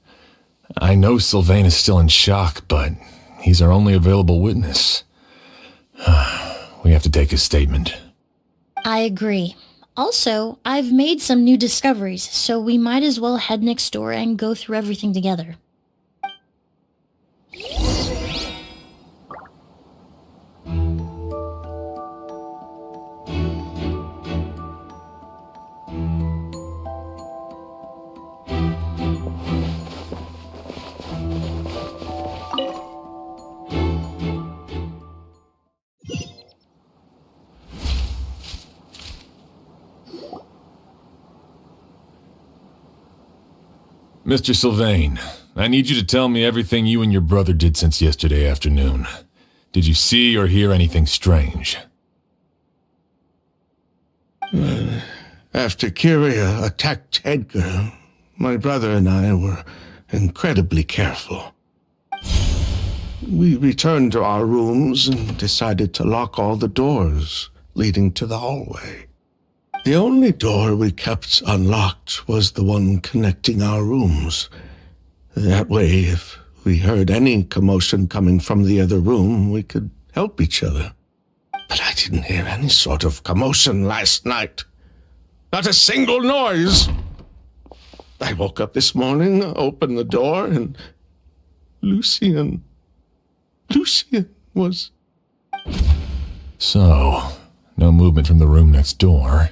I know Sylvain is still in shock, but he's our only available witness. We have to take his statement. I agree. Also, I've made some new discoveries, so we might as well head next door and go through everything together. Mr. Sylvain, I need you to tell me everything you and your brother did since yesterday afternoon. Did you see or hear anything strange? After Kiria attacked Edgar, my brother and I were incredibly careful. we returned to our rooms and decided to lock all the doors leading to the hallway. The only door we kept unlocked was the one connecting our rooms. That way, if we heard any commotion coming from the other room, we could help each other. But I didn't hear any sort of commotion last night. Not a single noise. I woke up this morning, opened the door, and Lucian was... So, no movement from the room next door.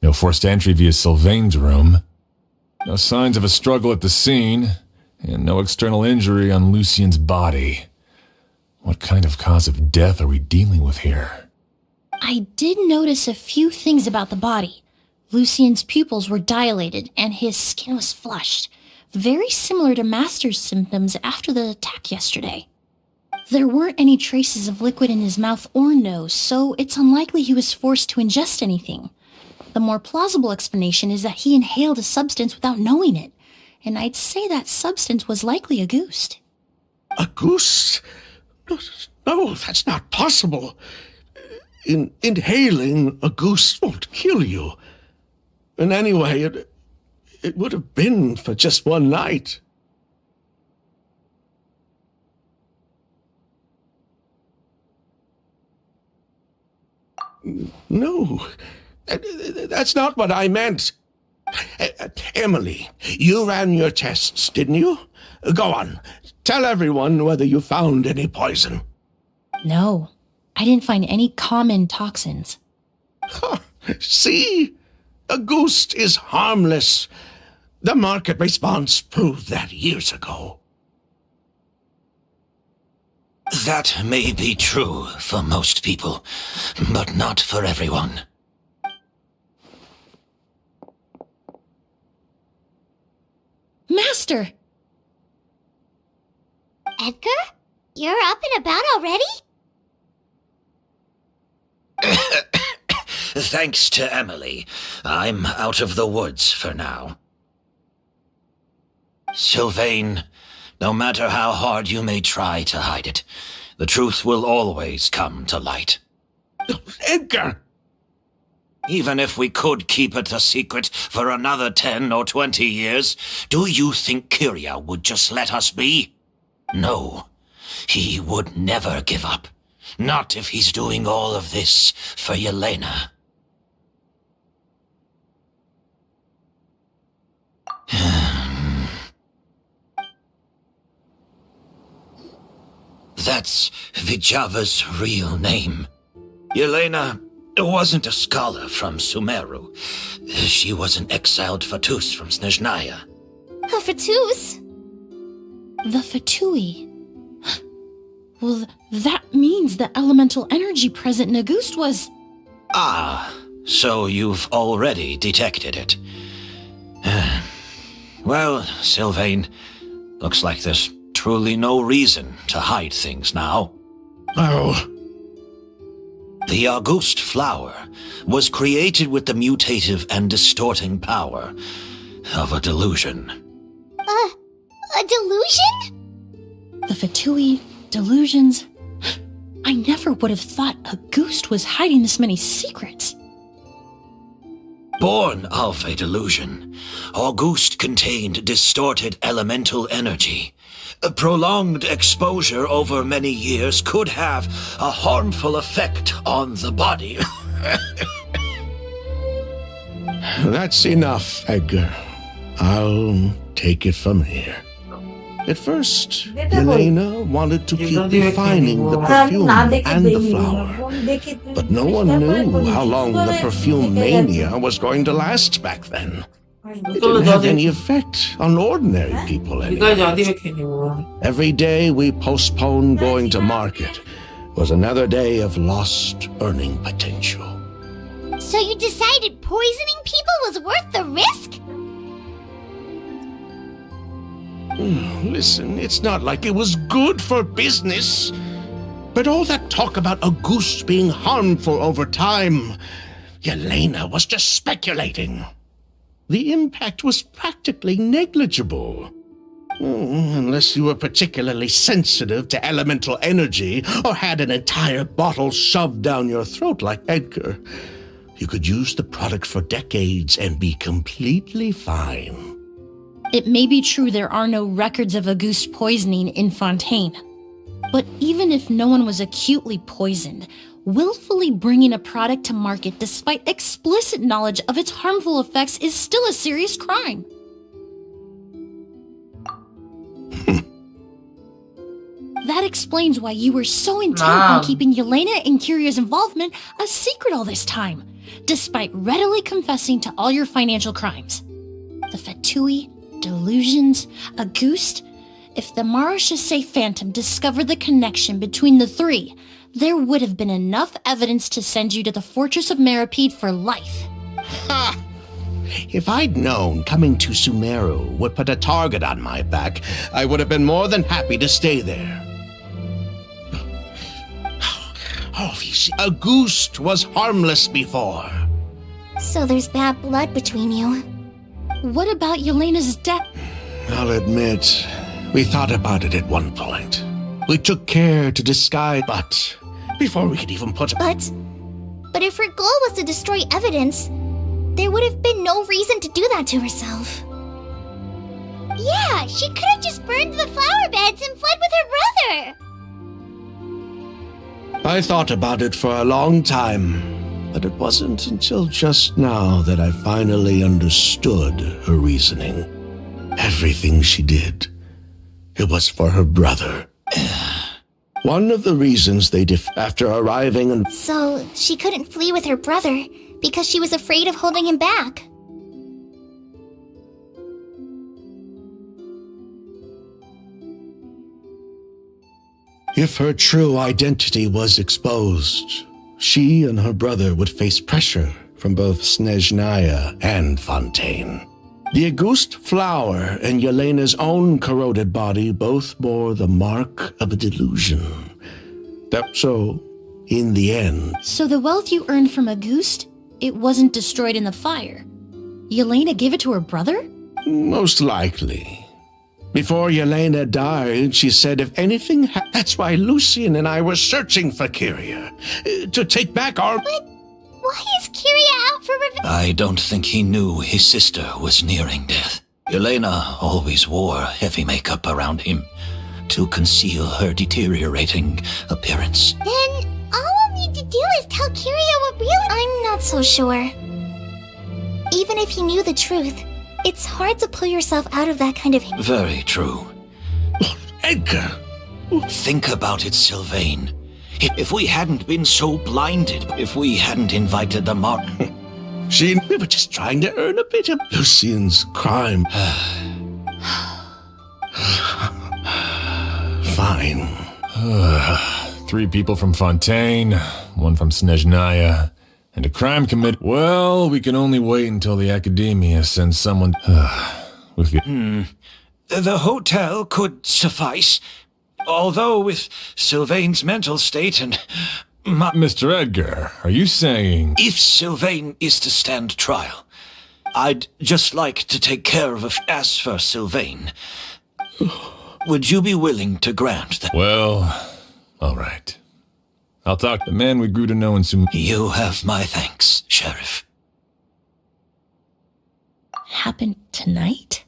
No forced entry via Sylvain's room. No signs of a struggle at the scene. And no external injury on Lucian's body. What kind of cause of death are we dealing with here? I did notice a few things about the body. Lucian's pupils were dilated and his skin was flushed, very similar to Master's symptoms after the attack yesterday. There weren't any traces of liquid in his mouth or nose, so it's unlikely he was forced to ingest anything. The more plausible explanation is that he inhaled a substance without knowing it, and I'd say that substance was likely a ghost. A ghost? No, that's not possible. Inhaling a ghost won't kill you. And anyway, it would have been for just one night. No, that's not what I meant. Emily, you ran your tests, didn't you? Go on. Tell everyone whether you found any poison. No, I didn't find any common toxins. See? A ghost is harmless. The market response proved that years ago. That may be true for most people, but not for everyone. Master! Edgar? You're up and about already? Thanks to Emily, I'm out of the woods for now. Sylvain, no matter how hard you may try to hide it, the truth will always come to light. Edgar! Even if we could keep it a secret for another 10 or 20 years, do you think Kyria would just let us be? No, he would never give up. Not if he's doing all of this for Yelena. That's Vijava's real name. Yelena wasn't a scholar from Sumeru. She was an exiled Fatus from Snezhnaya. A Fatus? The Fatui. Well, that means the elemental energy present in Auguste was... Ah, so you've already detected it. Well, Sylvain, looks like there's truly no reason to hide things now. Oh. The Auguste flower was created with the mutative and distorting power of a delusion. A delusion? The Fatui, delusions... I never would have thought Auguste was hiding this many secrets. Born of a delusion, Auguste contained distorted elemental energy. A prolonged exposure over many years could have a harmful effect on the body. That's enough, Edgar. I'll take it from here. At first, Elena wanted to keep refining the perfume and the flower. But no one knew how long the perfume mania was going to last back then. It didn't have any effect on ordinary people anymore. Every day we postponed going to market was another day of lost earning potential. So you decided poisoning people was worth the risk? Listen, it's not like it was good for business. But all that talk about Auguste being harmful over time, Yelena was just speculating. The impact was practically negligible. Unless you were particularly sensitive to elemental energy or had an entire bottle shoved down your throat like Edgar. You could use the product for decades and be completely fine. It may be true there are no records of Auguste poisoning in Fontaine. But even if no one was acutely poisoned, willfully bringing a product to market despite explicit knowledge of its harmful effects is still a serious crime. That explains why you were so intent on keeping Yelena and Kiria's involvement a secret all this time, despite readily confessing to all your financial crimes. The Fatui, delusions, Auguste. If the Marechaussee Phantom discovered the connection between the three, there would have been enough evidence to send you to the Fortress of Meripede for life. Ha! If I'd known coming to Sumeru would put a target on my back, I would have been more than happy to stay there. Oh, you see, Auguste was harmless before. So there's bad blood between you. What about Yelena's death? I'll admit, we thought about it at one point. We took care to disguise, but before we could even put... But if her goal was to destroy evidence, there would have been no reason to do that to herself. Yeah, she could have just burned the flower beds and fled with her brother. I thought about it for a long time, but it wasn't until just now that I finally understood her reasoning. Everything she did, it was for her brother. One of the reasons they after arriving and... So she couldn't flee with her brother because she was afraid of holding him back. If her true identity was exposed, she and her brother would face pressure from both Snezhnaya and Fontaine. The Auguste flower and Yelena's own corroded body both bore the mark of a delusion. So, in the end... So the wealth you earned from Auguste, it wasn't destroyed in the fire. Yelena gave it to her brother? Most likely. Before Yelena died, she said if anything that's why Lucien and I were searching for Kyria. To take back our... But why is Kyria out for revenge? I don't think he knew his sister was nearing death. Yelena always wore heavy makeup around him to conceal her deteriorating appearance. Then all we'll need to do is tell Kyria what really... I'm not so sure. Even if he knew the truth, it's hard to pull yourself out of that kind of... Very true. Edgar! Think about it, Sylvain. If we hadn't been so blinded, if we hadn't invited the We were just trying to earn a bit of Lucien's crime. Fine. 3 people from Fontaine, 1 from Snezhnaya, and a crime committed. Well, we can only wait until the Academia sends someone with you. The hotel could suffice. Although with Sylvain's mental state and... Mr. Edgar, are you saying... If Sylvain is to stand trial, I'd just like to take care of as for Sylvain, would you be willing to grant that? Well, all right. I'll talk to the man we grew to know in Sumeru. You have my thanks, Sheriff. Happened tonight?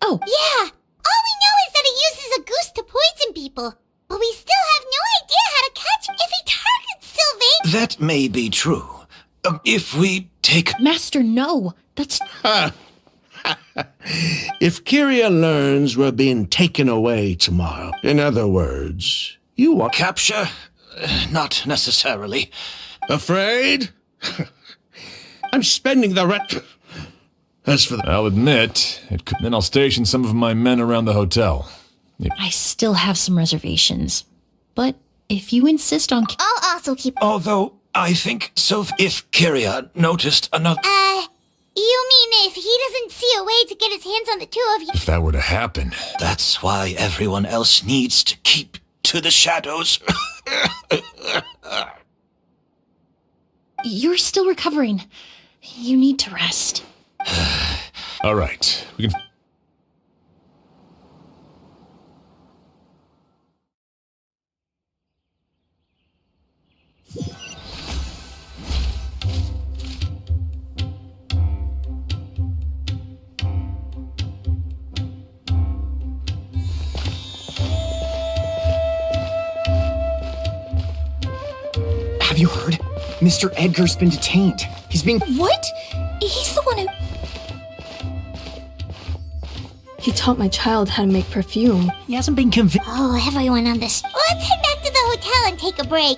Oh. Yeah! All we know is that he uses a goose to poison people. But we still have no idea how to catch him if he targets Sylvain. That may be true. If we take... Master, no. That's... If Kyria learns we're being taken away tomorrow, in other words, you want... Capture? Not necessarily. Afraid? I'm spending the rest... As for the... I'll admit, then I'll station some of my men around the hotel. I still have some reservations. But if you insist on... I'll also keep... Although, I think so if Kyria noticed another... You mean if he doesn't see a way to get his hands on the 2 of you? If that were to happen... That's why everyone else needs to keep to the shadows. You're still recovering. You need to rest. All right, we can... you heard? Mr. Edgar's been detained. He's being... What? He's the one who... He taught my child how to make perfume. He hasn't been convinced. Oh, everyone on this. Let's head back to the hotel and take a break.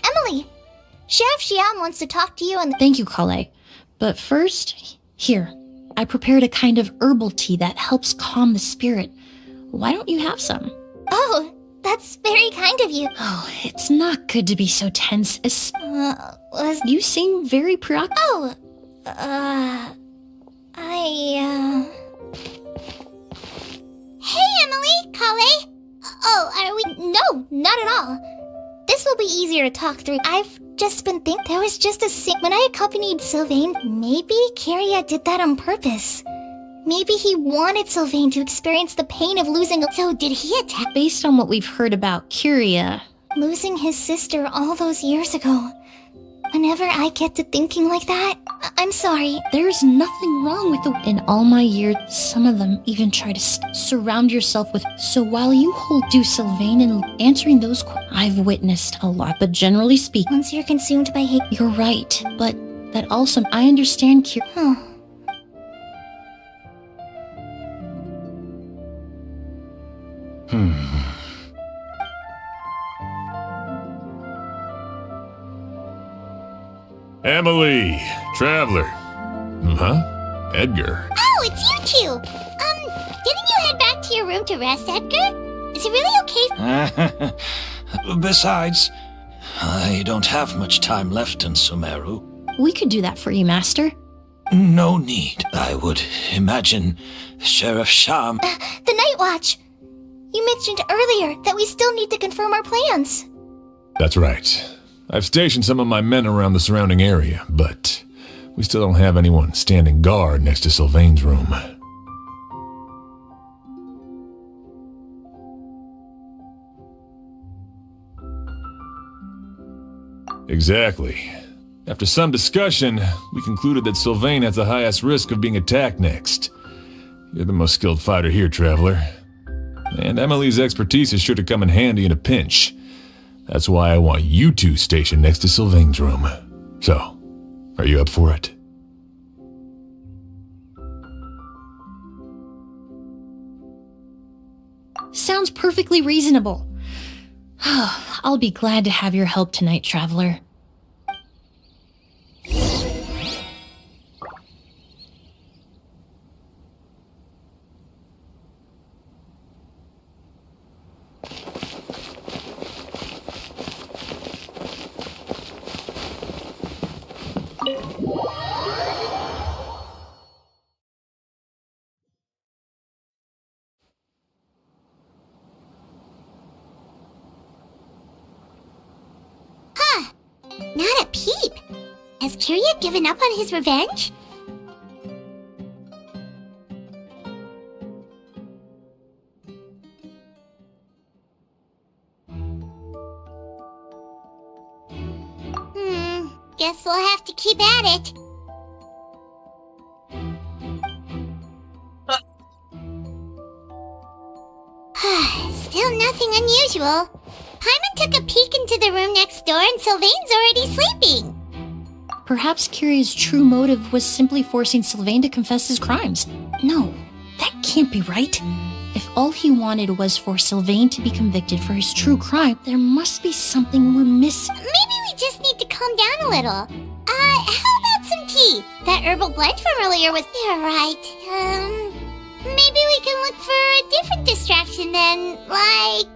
Emily, Chef Xian wants to talk to you and... Thank you, Kale. But first, here. I prepared a kind of herbal tea that helps calm the spirit. Why don't you have some? Oh, that's very kind of you. Oh, it's not good to be so tense. Was... You seem very preoccupied. Oh, Hey, Emily, Kale. Oh, are we... No, not at all. This will be easier to talk through. I've just been thinking there was just a when I accompanied Sylvain, maybe Kyria did that on purpose. Maybe he wanted Sylvain to experience the pain of losing a... So did he attack... Based on what we've heard about Kyria... Losing his sister all those years ago. Whenever I get to thinking like that, I'm sorry. There's nothing wrong with the... In all my years, some of them even try to surround yourself with... So while you hold do Sylvain and answering those I've witnessed a lot, but generally speaking... Once you're consumed by hate... You're right, but that also... I understand Kyria... Huh. Emily, Traveler. Huh? Edgar. Oh, it's you two! Didn't you head back to your room to rest, Edgar? Is it really okay? Besides, I don't have much time left in Sumeru. We could do that for you, Master. No need. I would imagine Sheriff Sham... The Night Watch! You mentioned earlier that we still need to confirm our plans. That's right. I've stationed some of my men around the surrounding area, but we still don't have anyone standing guard next to Sylvain's room. Exactly. After some discussion, we concluded that Sylvain has the highest risk of being attacked next. You're the most skilled fighter here, Traveler. And Emily's expertise is sure to come in handy in a pinch. That's why I want you two stationed next to Sylvain's room. So, are you up for it? Sounds perfectly reasonable. I'll be glad to have your help tonight, Traveler. Not a peep. Has Kyria given up on his revenge? Guess we'll have to keep at it. Still nothing unusual. Paimon took a peek into the room next door and Sylvain's already sleeping. Perhaps Kyria's true motive was simply forcing Sylvain to confess his crimes. No, that can't be right. If all he wanted was for Sylvain to be convicted for his true crime, there must be something we're missing. Maybe we just need to calm down a little. How about some tea? That herbal blend from earlier was... You're right. Maybe we can look for a different distraction then, like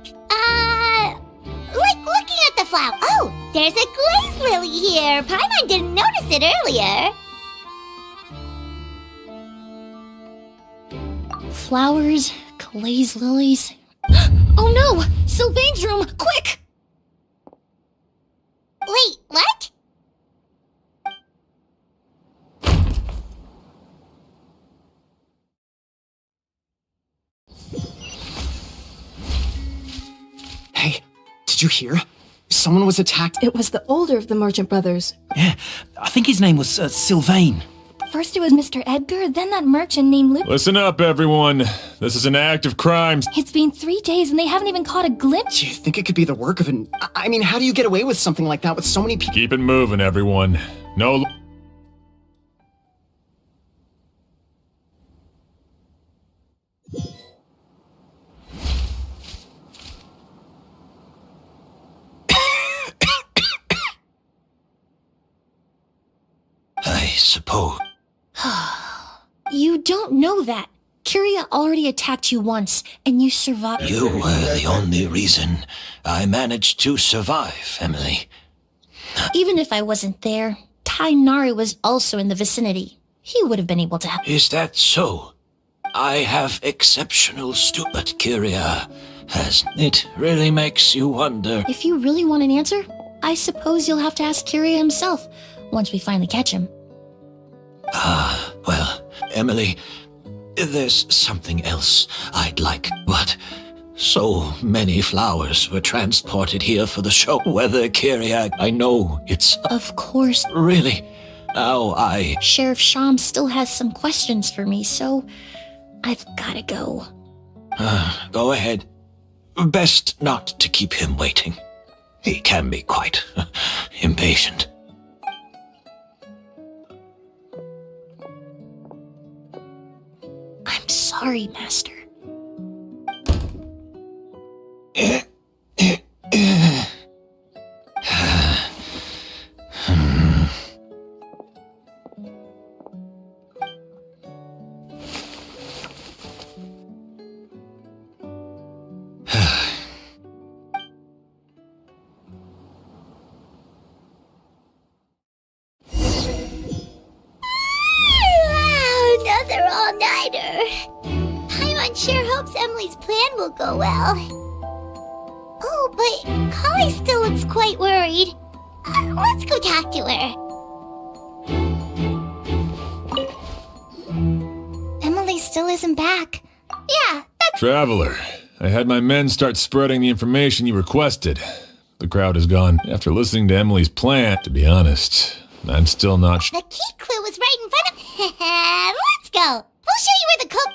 looking at the flower. Oh, there's a glaze lily here. Paimon didn't notice it earlier. Flowers, glaze lilies. Oh no! Sylvain's room! Quick! Wait, what? Did you hear? Someone was attacked. It was the older of the merchant brothers. Yeah, I think his name was Sylvain. First it was Mr. Edgar, then that merchant named Luke. Listen up, everyone. This is an act of crime. It's been 3 days and they haven't even caught a glimpse. Do you think it could be the work of an... I mean, how do you get away with something like that with so many people? Keep it moving, everyone. No... I suppose. You don't know that. Kyria already attacked you once, and you survived. You were the only reason I managed to survive, Emily. Even if I wasn't there, Tainari was also in the vicinity. He would have been able to help. Is that so? I have exceptional but Kyria has. It really makes you wonder. If you really want an answer, I suppose you'll have to ask Kyria himself once we finally catch him. Well, Emily, there's something else I'd like, but so many flowers were transported here for the show. Whether Kyria, I know it's... Of course. Really? Now Sheriff Sham still has some questions for me, so I've gotta go. Go ahead. Best not to keep him waiting. He can be quite impatient. I'm sorry, Master. Another all-nighter. Paimon sure hopes Emily's plan will go well. Oh, but Kali still looks quite worried. Let's go talk to her. Emily still isn't back. Yeah, that's... Traveler, I had my men start spreading the information you requested. The crowd is gone. After listening to Emily's plan, to be honest, I'm still not The key clue was right in front of... Let's go. We'll show you where the cook...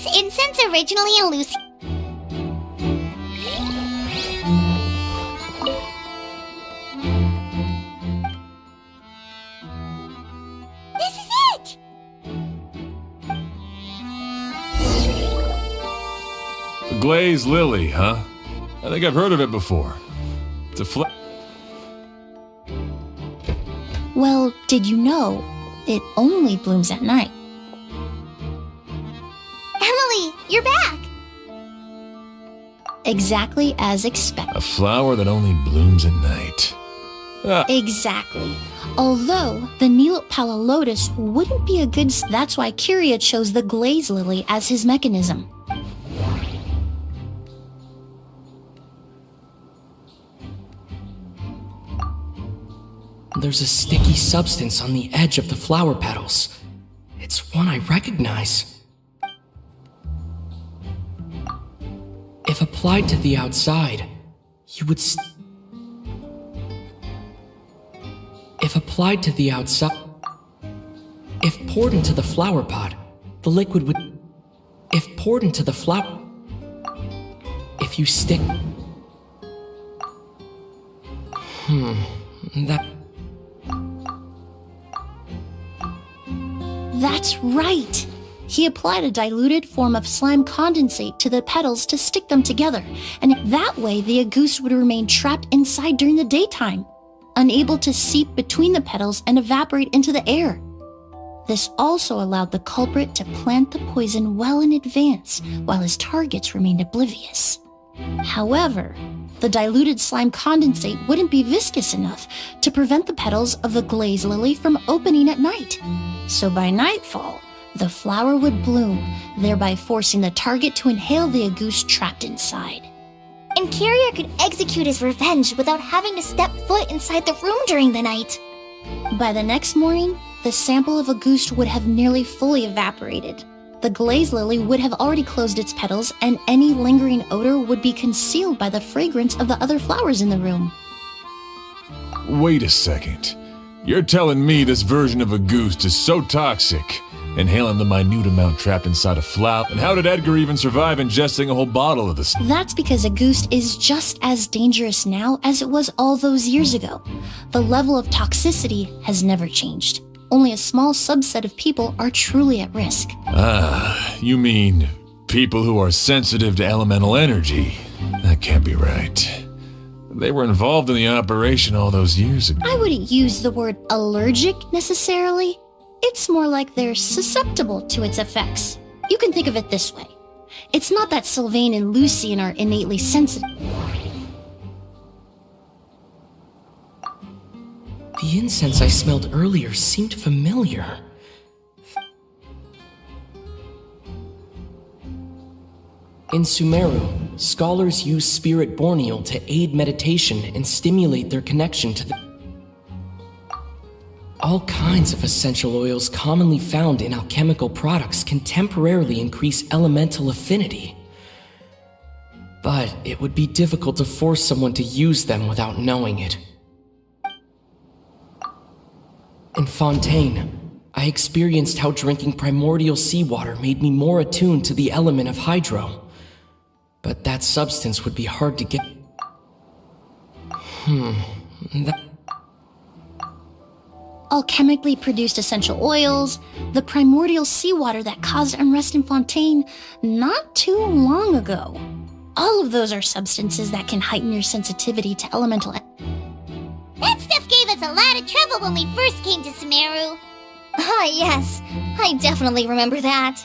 Was incense originally a Lucy? This is it! The glazed lily, huh? I think I've heard of it before. It's a Well, did you know it only blooms at night? Emily, you're back! Exactly as expected. A flower that only blooms at night. Exactly. Although the Neelopala lotus wouldn't be a good... That's why Kiria chose the glaze lily as his mechanism. There's a sticky substance on the edge of the flower petals. It's one I recognize. If applied to the outside, you would If applied to the outside... If poured into the flower pot, the liquid would... If poured into the flower... If you stick... That's right! He applied a diluted form of slime condensate to the petals to stick them together, and that way the agouste would remain trapped inside during the daytime, unable to seep between the petals and evaporate into the air. This also allowed the culprit to plant the poison well in advance, while his targets remained oblivious. However, the diluted slime condensate wouldn't be viscous enough to prevent the petals of the glaze lily from opening at night. So by nightfall, the flower would bloom, thereby forcing the target to inhale the agouste trapped inside. And Kiria could execute his revenge without having to step foot inside the room during the night. By the next morning, the sample of agouste would have nearly fully evaporated. The glaze lily would have already closed its petals, and any lingering odor would be concealed by the fragrance of the other flowers in the room. Wait a second. You're telling me this version of agouste is so toxic, inhaling the minute amount trapped inside a flower? And how did Edgar even survive ingesting a whole bottle of this? That's because agouste is just as dangerous now as it was all those years ago. The level of toxicity has never changed. Only a small subset of people are truly at risk. Ah, you mean people who are sensitive to elemental energy? That can't be right. They were involved in the operation all those years ago. I wouldn't use the word allergic necessarily. It's more like they're susceptible to its effects. You can think of it this way. It's not that Sylvain and Lucien are innately sensitive. The incense I smelled earlier seemed familiar. In Sumeru, scholars use spirit borneal to aid meditation and stimulate their connection to the... All kinds of essential oils commonly found in alchemical products can temporarily increase elemental affinity. But it would be difficult to force someone to use them without knowing it. In Fontaine, I experienced how drinking primordial seawater made me more attuned to the element of hydro. But that substance would be hard to get... Alchemically produced essential oils, the primordial seawater that caused unrest in Fontaine not too long ago. All of those are substances that can heighten your sensitivity to elemental... That stuff gave us a lot of trouble when we first came to Sumeru. Ah, yes. I definitely remember that.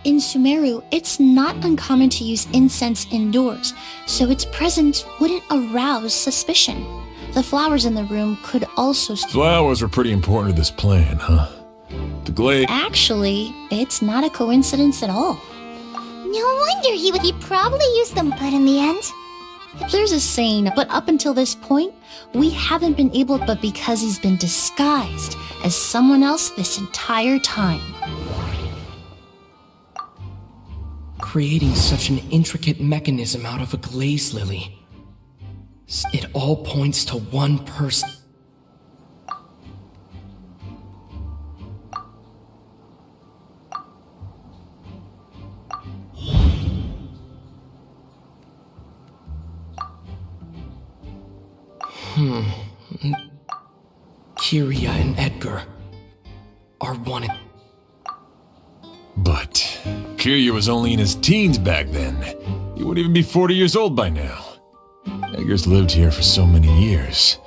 In Sumeru, it's not uncommon to use incense indoors, so its presence wouldn't arouse suspicion. The flowers in the room could also... Flowers were pretty important to this plan, huh? The glaze... Actually, it's not a coincidence at all. No wonder he probably used them, but in the end... There's a saying, but up until this point, we haven't been able, but because he's been disguised as someone else this entire time. Creating such an intricate mechanism out of a glaze lily. It all points to one person. Kiria and Edgar are wanted. But Kiryu was only in his teens back then. He wouldn't even be 40 years old by now. Edgar's lived here for so many years.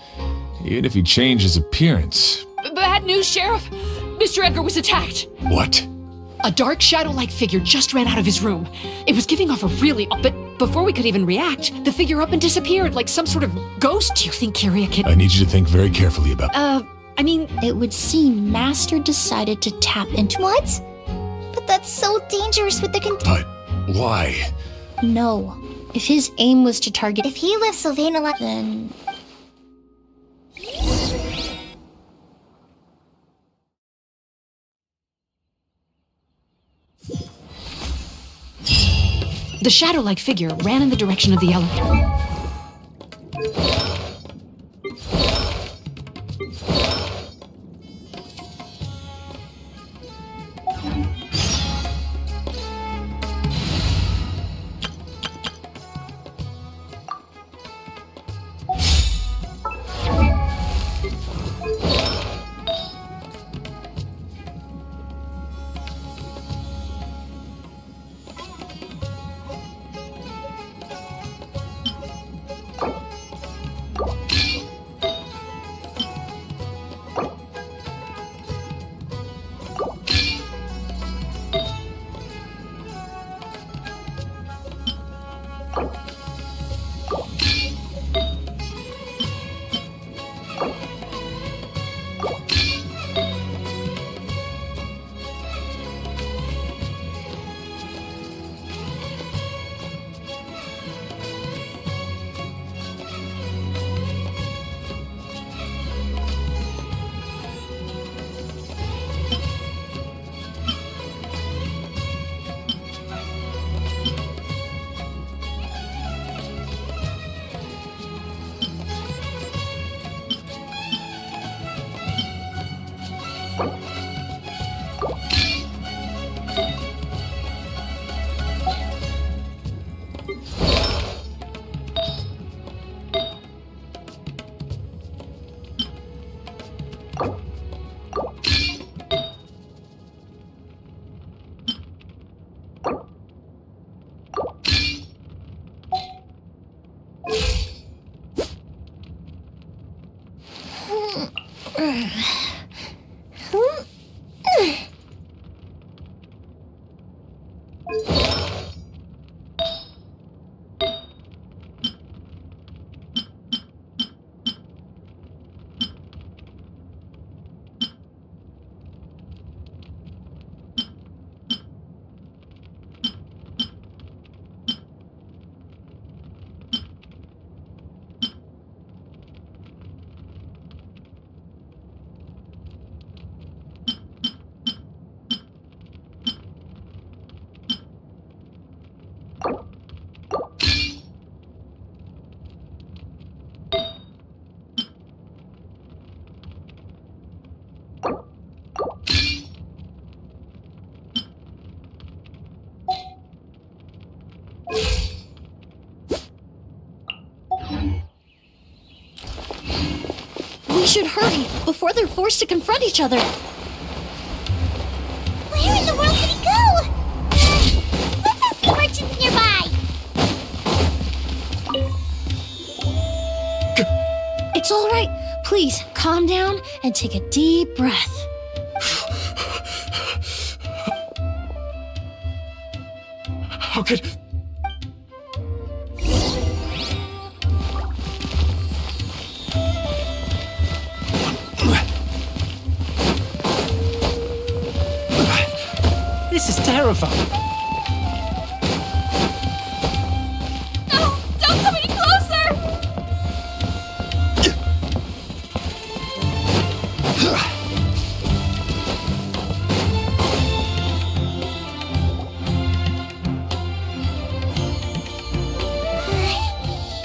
Even if he changed his appearance. Bad news, Sheriff! Mr. Edgar was attacked! What? A dark shadow-like figure just ran out of his room. It was giving off a really... But before we could even react, the figure up and disappeared like some sort of ghost. Do you think Kiria could... I need you to think very carefully about... I mean... It would seem Master decided to tap into... What? But that's so dangerous with the But why? No. If his aim was to target... If he left Sylvain alive, then... The shadow-like figure ran in the direction of the elevator. We should hurry before they're forced to confront each other. Where in the world did he go? Let's ask the merchants nearby. It's all right. Please, calm down and take a deep breath. How could... This is terrifying. No! Don't come any closer!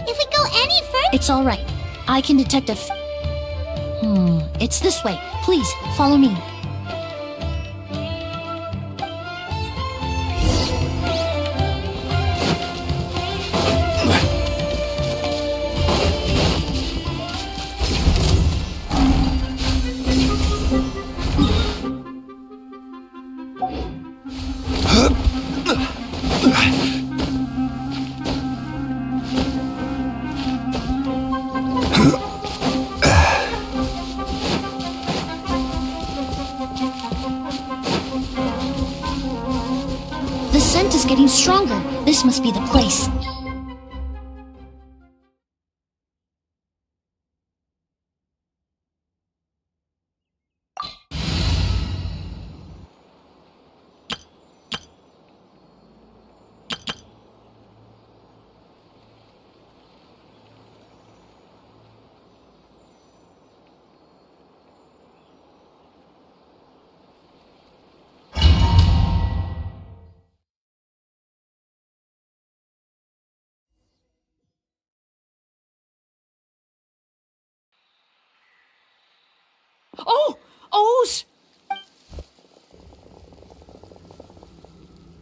If we go any further... It's all right. I can detect it's this way. Please, follow me. getting stronger. This must be the place. Oh! O's!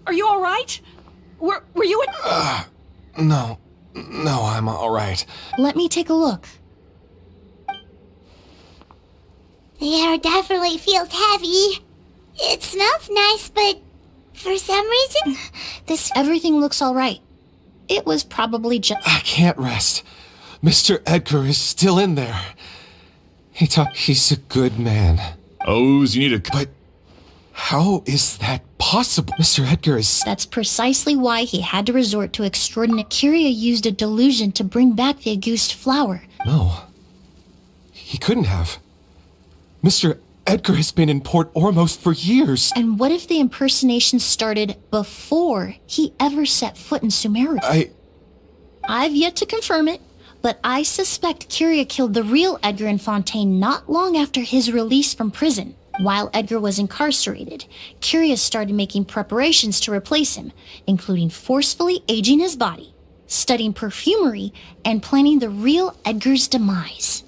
Are you alright? Were you at... No, I'm all right. Let me take a look. The air definitely feels heavy. It smells nice, but for some reason... Everything looks all right. It was probably just... I can't rest. Mr. Edgar is still in there. He's a good man. O's, you need But how is that possible? Mr. Edgar is... That's precisely why he had to resort to extraordinary... Kyria used a delusion to bring back the Auguste flower. No. He couldn't have. Mr. Edgar has been in Port Ormos for years. And what if the impersonation started before he ever set foot in Sumeru? I've yet to confirm it, but I suspect Kyria killed the real Edgar Infantine not long after his release from prison. While Edgar was incarcerated, Kyria started making preparations to replace him, including forcefully aging his body, studying perfumery, and planning the real Edgar's demise.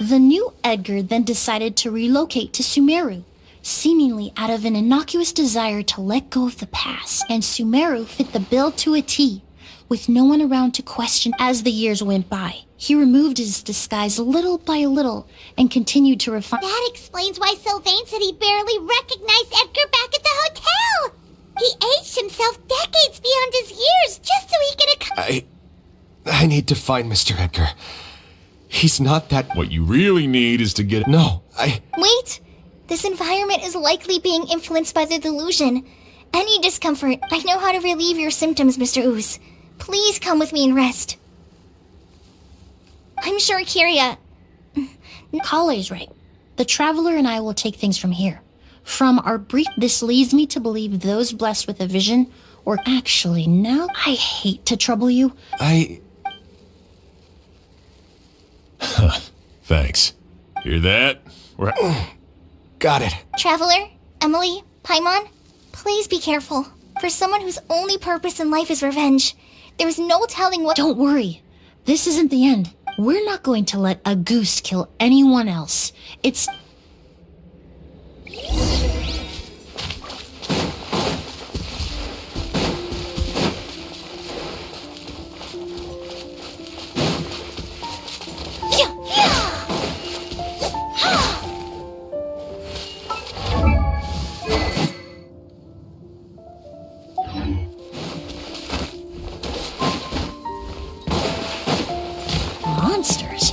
The new Edgar then decided to relocate to Sumeru, seemingly out of an innocuous desire to let go of the past, and Sumeru fit the bill to a T. With no one around to question. As the years went by, he removed his disguise little by little and continued to refine. That explains why Sylvain said he barely recognized Edgar back at the hotel. He aged himself decades beyond his years just so he could I need to find Mr. Edgar. He's not that... What you really need is to get... No, Wait! This environment is likely being influenced by the delusion. Any discomfort, I know how to relieve your symptoms, Mr. Ooze. Please come with me and rest. I'm sure Kyria... Kale's right. The Traveler and I will take things from here. From our brief, this leads me to believe those blessed with a vision, or actually, now I hate to trouble you. Thanks. Hear that? Got it. Traveler, Emily, Paimon, please be careful. For someone whose only purpose in life is revenge, there's no telling what... Don't worry. This isn't the end. We're not going to let Auguste kill anyone else. It's... Monsters.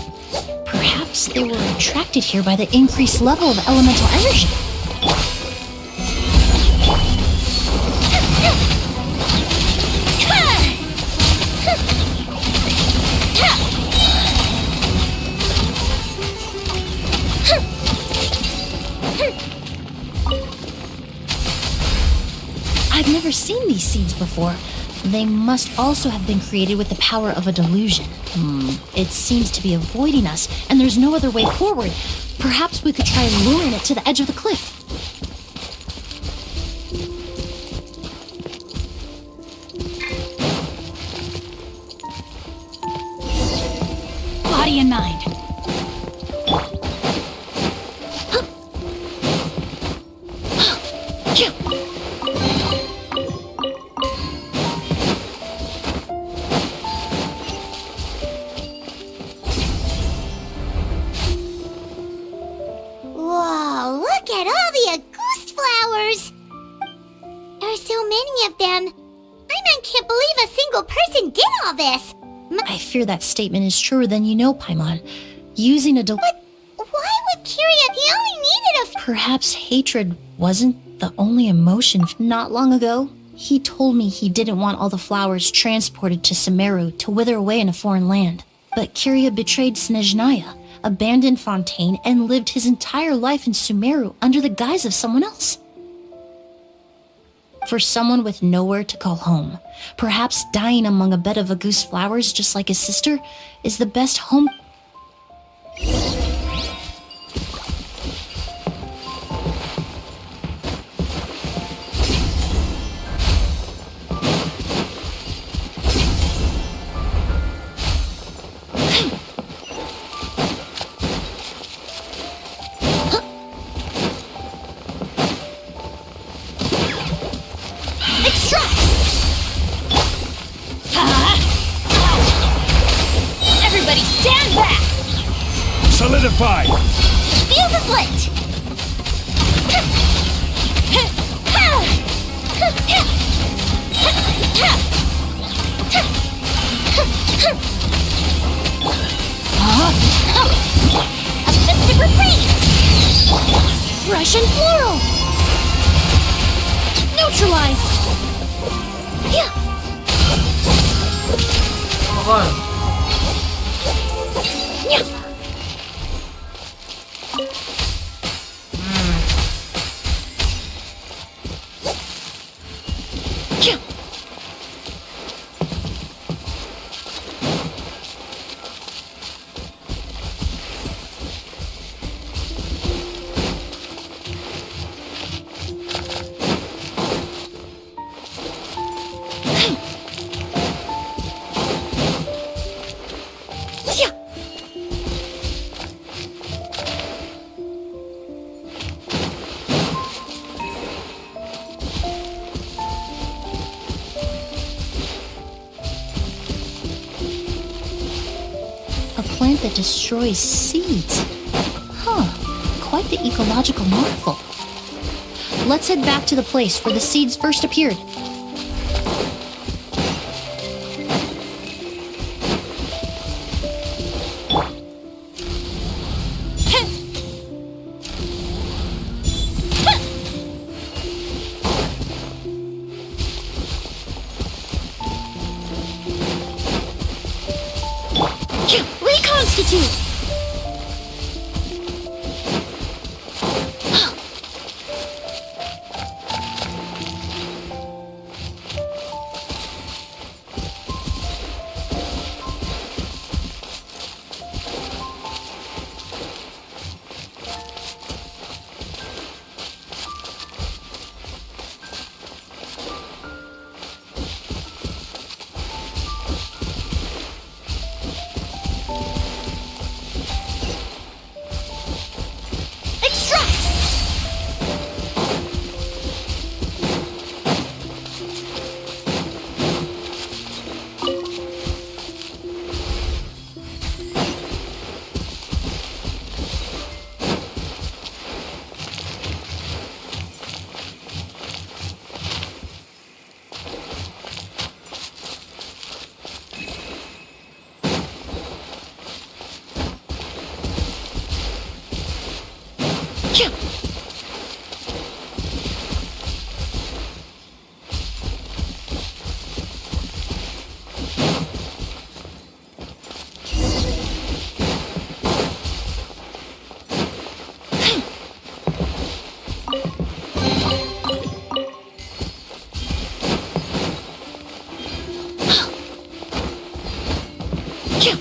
Perhaps they were attracted here by the increased level of elemental energy. I've never seen these seeds before. They must also have been created with the power of a delusion. It seems to be avoiding us, and there's no other way forward. Perhaps we could try luring it to the edge of the cliff. Body and mind. Whoa, look at all the Auguste flowers! There are so many of them. I can't believe a single person did all this. I fear that statement is truer than you know, Paimon. Using a But why would Kyria? He only needed a... Perhaps hatred wasn't the only emotion not long ago. He told me he didn't want all the flowers transported to Sumeru to wither away in a foreign land. But Kiria betrayed Snezhnaya, abandoned Fontaine, and lived his entire life in Sumeru under the guise of someone else. For someone with nowhere to call home, perhaps dying among a bed of Auguste flowers just like his sister is the best home. Everybody stand back! Solidify! Fuse is lit! A mystic reprise! Fresh and floral! Neutralized! Yeah. Yeah. Yeah. A plant that destroys seeds. Huh, quite the ecological marvel. Let's head back to the place where the seeds first appeared. Reconstitute!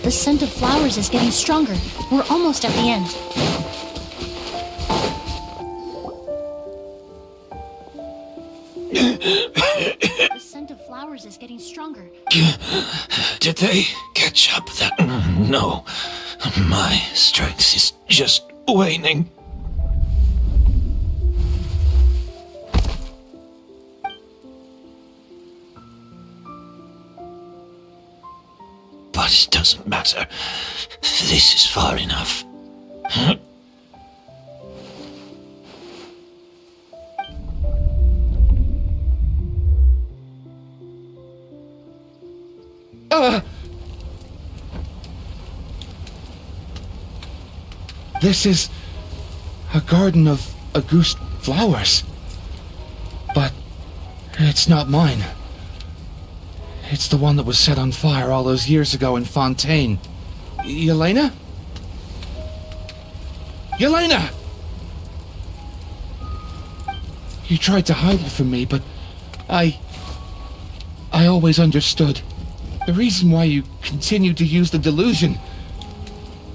The scent of flowers is getting stronger. We're almost at the end. The scent of flowers is getting stronger. Did they catch up that? No. My strength is just waning. But it doesn't matter. This is far enough. This is a garden of Auguste flowers. But it It's not mine. It's the one that was set on fire all those years ago in Fontaine. Yelena? Yelena! You tried to hide it from me, but I always understood. The reason why you continued to use the delusion,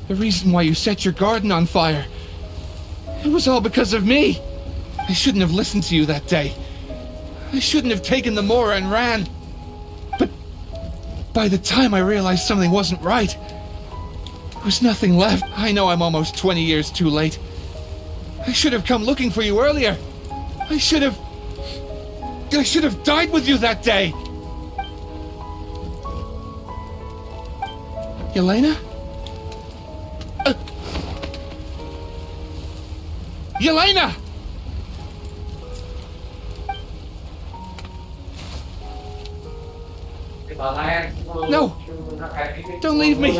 the reason why you set your garden on fire, it was all because of me. I shouldn't have listened to you that day. I shouldn't have taken the Mora and ran. But by the time I realized something wasn't right, there was nothing left. I know I'm almost 20 years too late. I should have come looking for you earlier. I should have died with you that day. Yelena? Yelena! No! Don't leave me!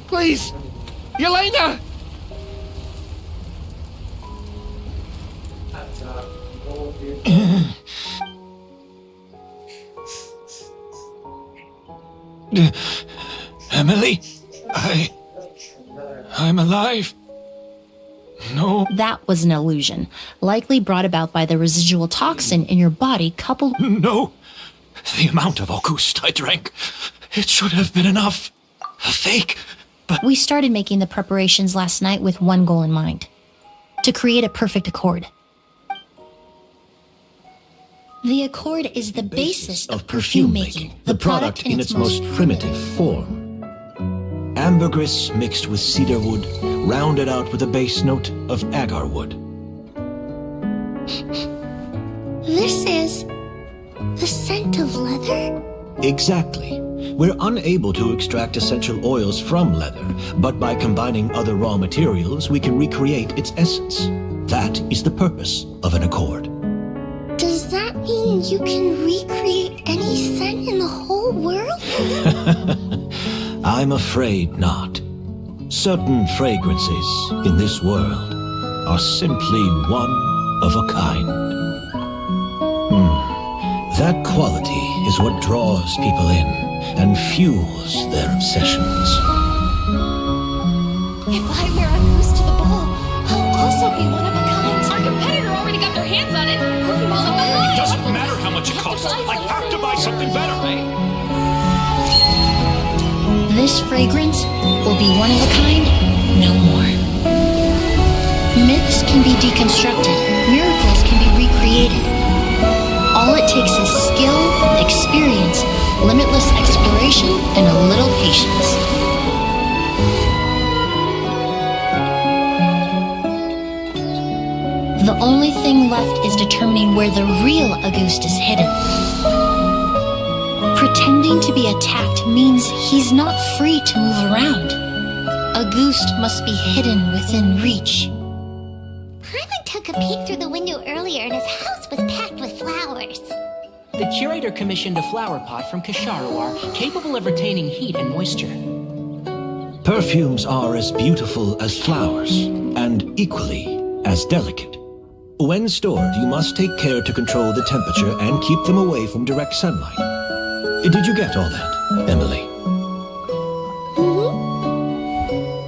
Please! Yelena! Emily, I'm alive. No. That was an illusion, likely brought about by the residual toxin in your body coupled... No. The amount of August I drank, it should have been enough. A fake, but... We started making the preparations last night with one goal in mind. To create a perfect accord. The accord is the basis of perfume making, the product in its most primitive form. Ambergris mixed with cedarwood, rounded out with a base note of agarwood. This is the scent of leather? Exactly. We're unable to extract essential oils from leather, but by combining other raw materials, we can recreate its essence. That is the purpose of an accord. Does that mean you can recreate any scent in the whole world? I'm afraid not. Certain fragrances in this world are simply one of a kind. That quality is what draws people in and fuels their obsessions. If I wear a goose to the ball, I'll also be one of a kind. Our competitor already got their hands on it. It doesn't matter how much it costs. I have to buy something better. This fragrance will be one of a kind, no more. Myths can be deconstructed, miracles can be recreated. All it takes is skill, experience, limitless exploration, and a little patience. The only thing left is determining where the real Auguste is hidden. Pretending to be attacked means he's not free to move around. Auguste must be hidden within reach. Paimon took a peek through the window earlier and his house was packed with flowers. The curator commissioned a flower pot from Kasharuar, capable of retaining heat and moisture. Perfumes are as beautiful as flowers, and equally as delicate. When stored, you must take care to control the temperature and keep them away from direct sunlight. Did you get all that, Emily?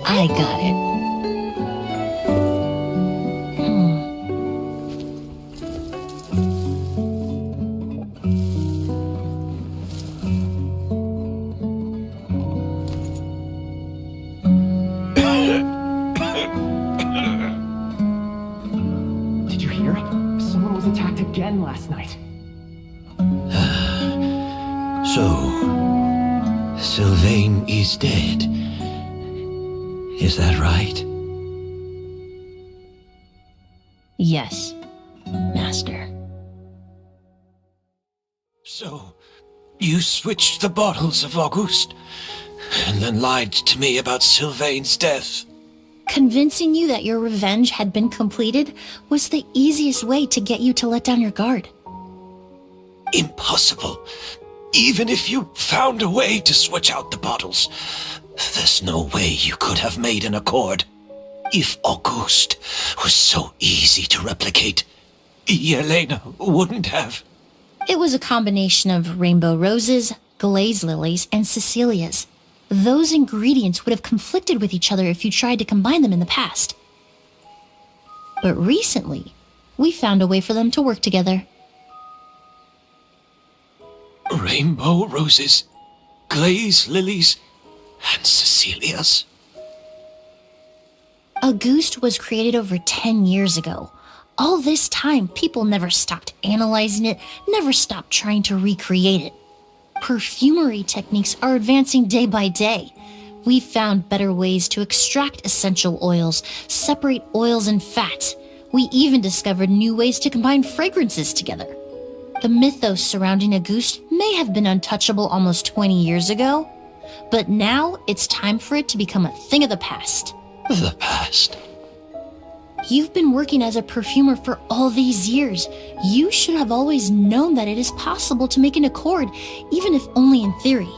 I got it. Did you hear? Someone was attacked again last night. So, Sylvain is dead. Is that right? Yes, Master. So, you switched the bottles of Auguste, and then lied to me about Sylvain's death. Convincing you that your revenge had been completed was the easiest way to get you to let down your guard. Impossible. Even if you found a way to switch out the bottles, there's no way you could have made an accord. If Auguste was so easy to replicate, Yelena wouldn't have. It was a combination of rainbow roses, glaze lilies, and Cecilias. Those ingredients would have conflicted with each other if you tried to combine them in the past. But recently, we found a way for them to work together. Rainbow roses, glaze lilies, and Cecilias. Auguste was created over 10 years ago. All this time, people never stopped analyzing it, never stopped trying to recreate it. Perfumery techniques are advancing day by day. We've found better ways to extract essential oils, separate oils and fats. We even discovered new ways to combine fragrances together. The mythos surrounding Auguste may have been untouchable almost 20 years ago, but now it's time for it to become a thing of the past. The past? You've been working as a perfumer for all these years. You should have always known that it is possible to make an accord, even if only in theory.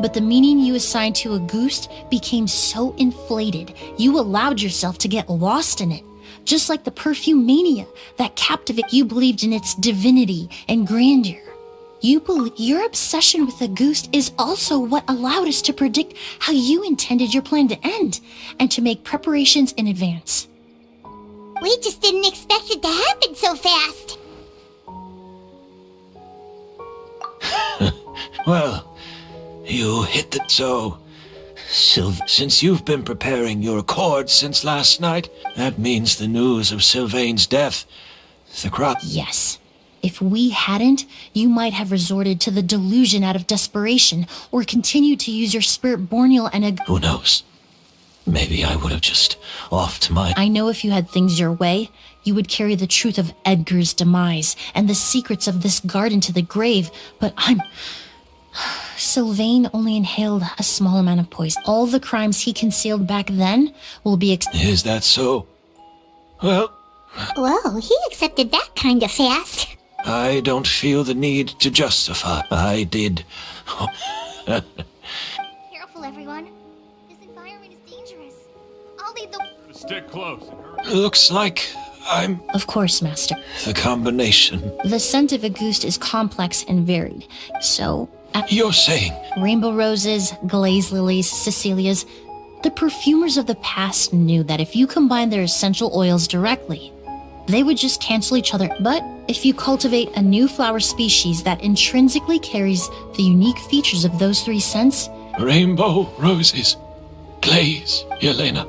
But the meaning you assigned to Auguste became so inflated, you allowed yourself to get lost in it. Just like the perfume mania that captivated you, believed in its divinity and grandeur. Your obsession with Auguste is also what allowed us to predict how you intended your plan to end and to make preparations in advance. We just didn't expect it to happen so fast. Well, you hit the so. Since you've been preparing your accord since last night, that means the news of Sylvain's death. The crop. Yes. If we hadn't, you might have resorted to the delusion out of desperation, or continued to use your spirit Borneal and Who knows? Maybe I would have just offed my... I know if you had things your way, you would carry the truth of Edgar's demise and the secrets of this garden to the grave, but Sylvain only inhaled a small amount of poison. All the crimes he concealed back then will be Is that so? Well... Whoa, he accepted that kind of fast. I don't feel the need to justify. I did. Careful, everyone. This environment is dangerous. I'll lead the... Stick close. Looks like I'm... Of course, Master. The combination. The scent of Auguste is complex and varied, so... You're saying... Rainbow roses, glaze lilies, Cecilias... The perfumers of the past knew that if you combine their essential oils directly, they would just cancel each other. But if you cultivate a new flower species that intrinsically carries the unique features of those three scents... Rainbow roses, glaze, Yelena.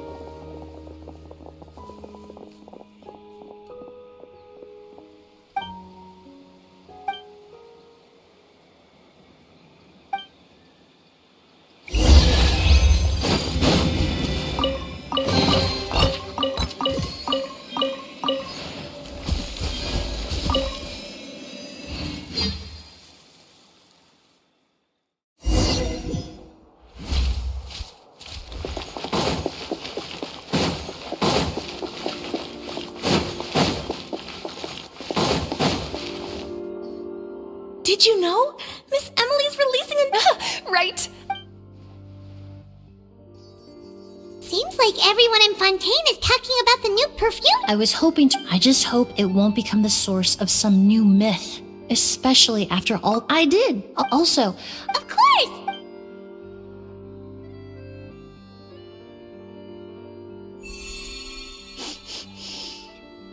Did you know? Miss Emily's releasing a... Right. Seems like everyone in Fontaine is talking about the new perfume. I just hope it won't become the source of some new myth. Especially after all I did. Also... Of course!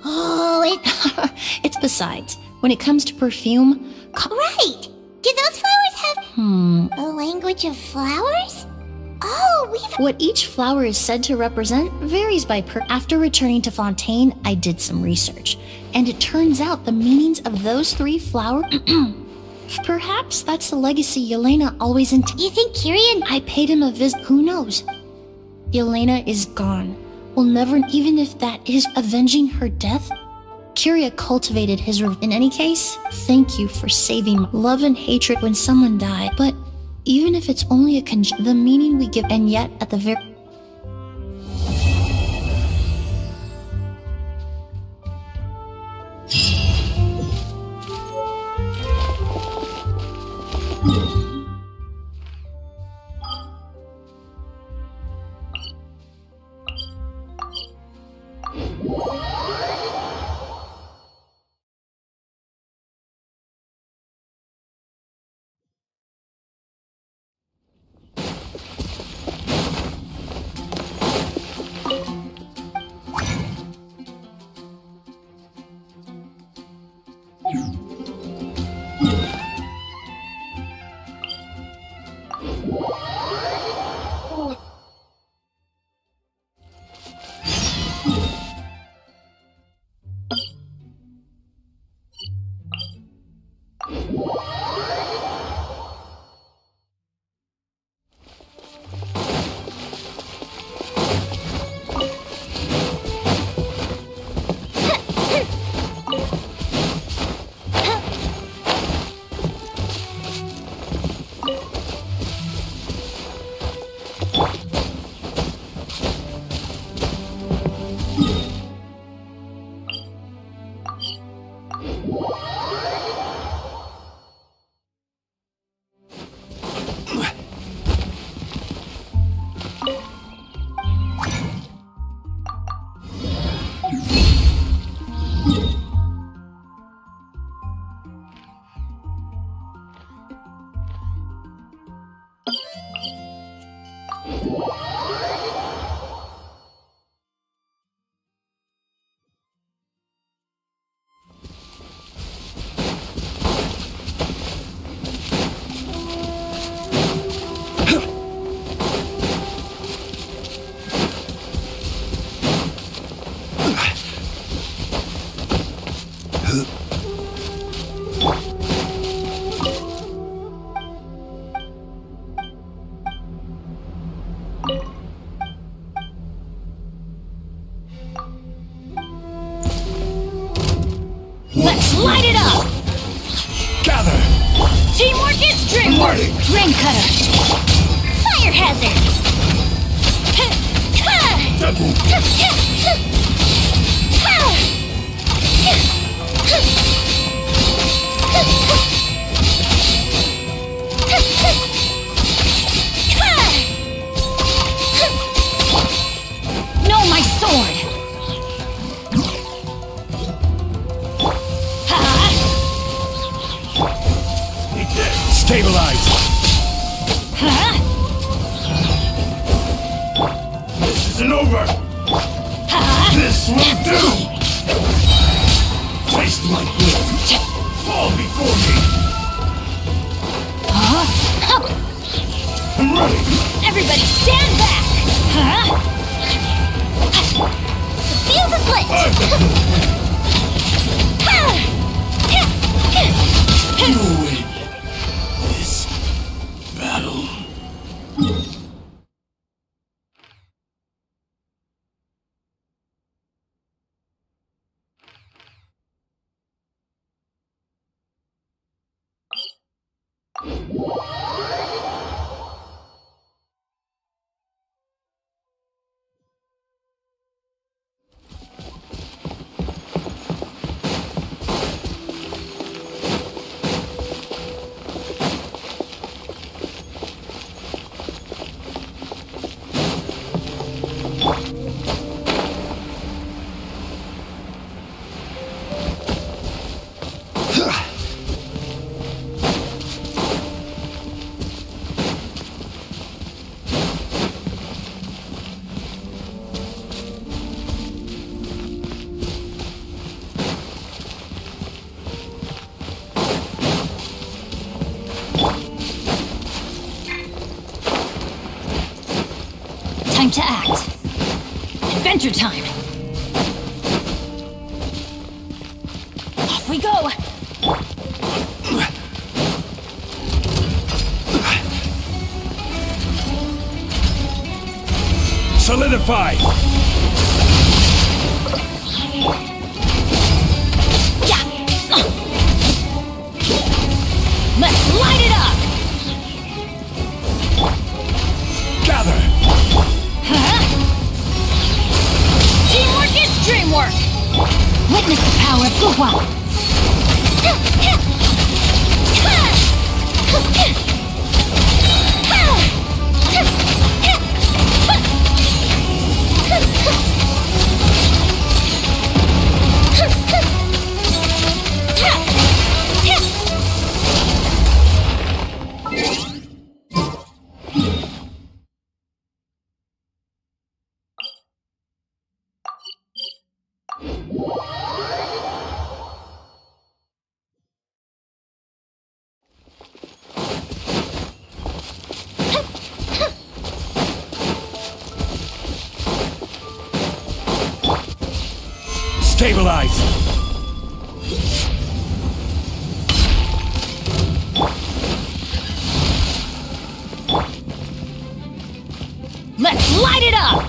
Oh, it's besides. When it comes to perfume... Right! Do those flowers have... a language of flowers? Oh, What each flower is said to represent varies by After returning to Fontaine, I did some research. And it turns out the meanings of those three flowers... Perhaps that's the legacy Yelena always intended. You think Kyrian... I paid him a visit. Who knows? Yelena is gone. We'll never... Even if that is avenging her death... Kyria cultivated his... In any case, thank you for saving my love and hatred when someone died. But even if it's only the meaning we give, and yet at the very... Let's light it up! Gather! Teamwork is dreamwork! Ring cutter! Fire hazard! No, my sword! Stabilize! This isn't over! This will do! Taste my blood! Fall before me! I'm ready! Everybody stand back! The fuse is lit! You win this battle. Time to act. Adventure time. Off we go. Solidify! Yeah. Let's light it up. Gather! Teamwork is dreamwork. Witness the power of Guhua. Stabilize! Let's light it up.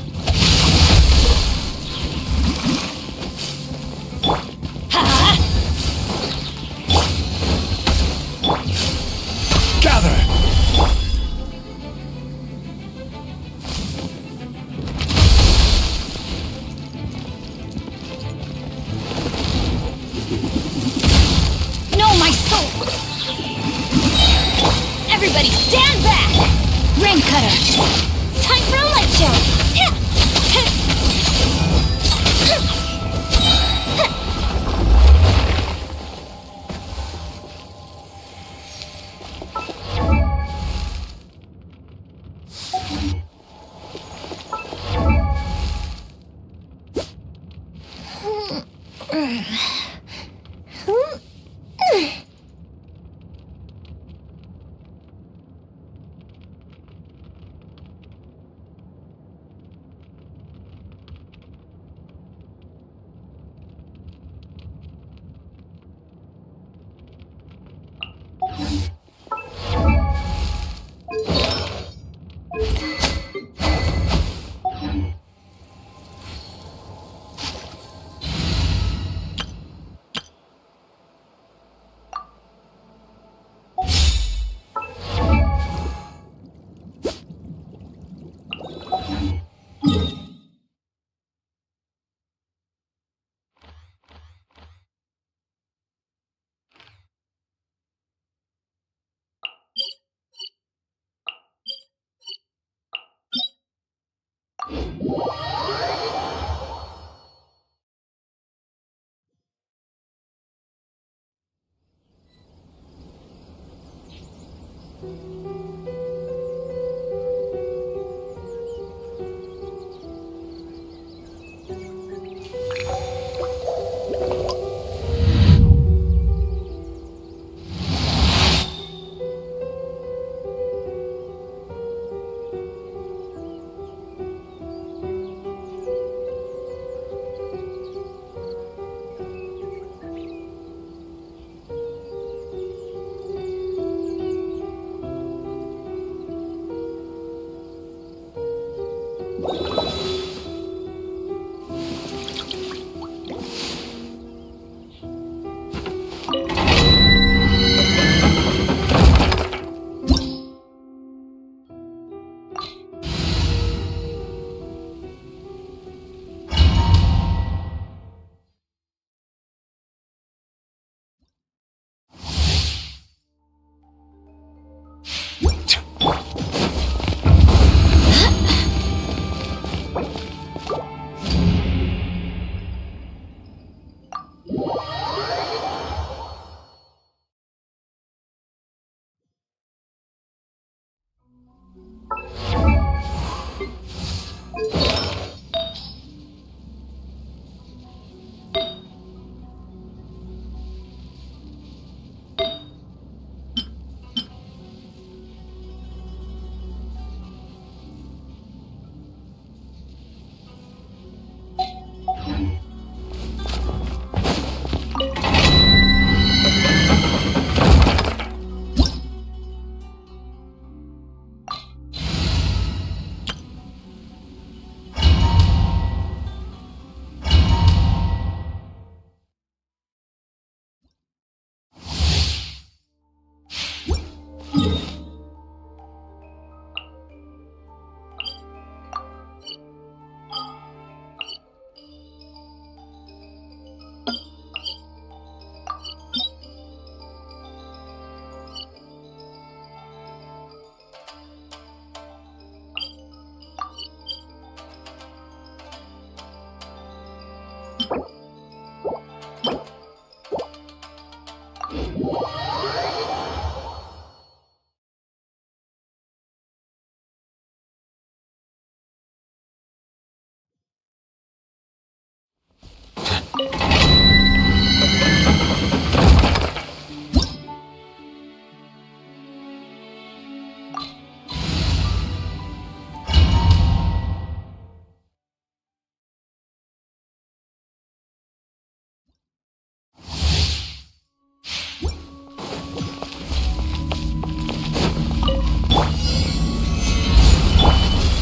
Gather! No, my soul. Everybody stand back. Ring cutter. Time for a light show.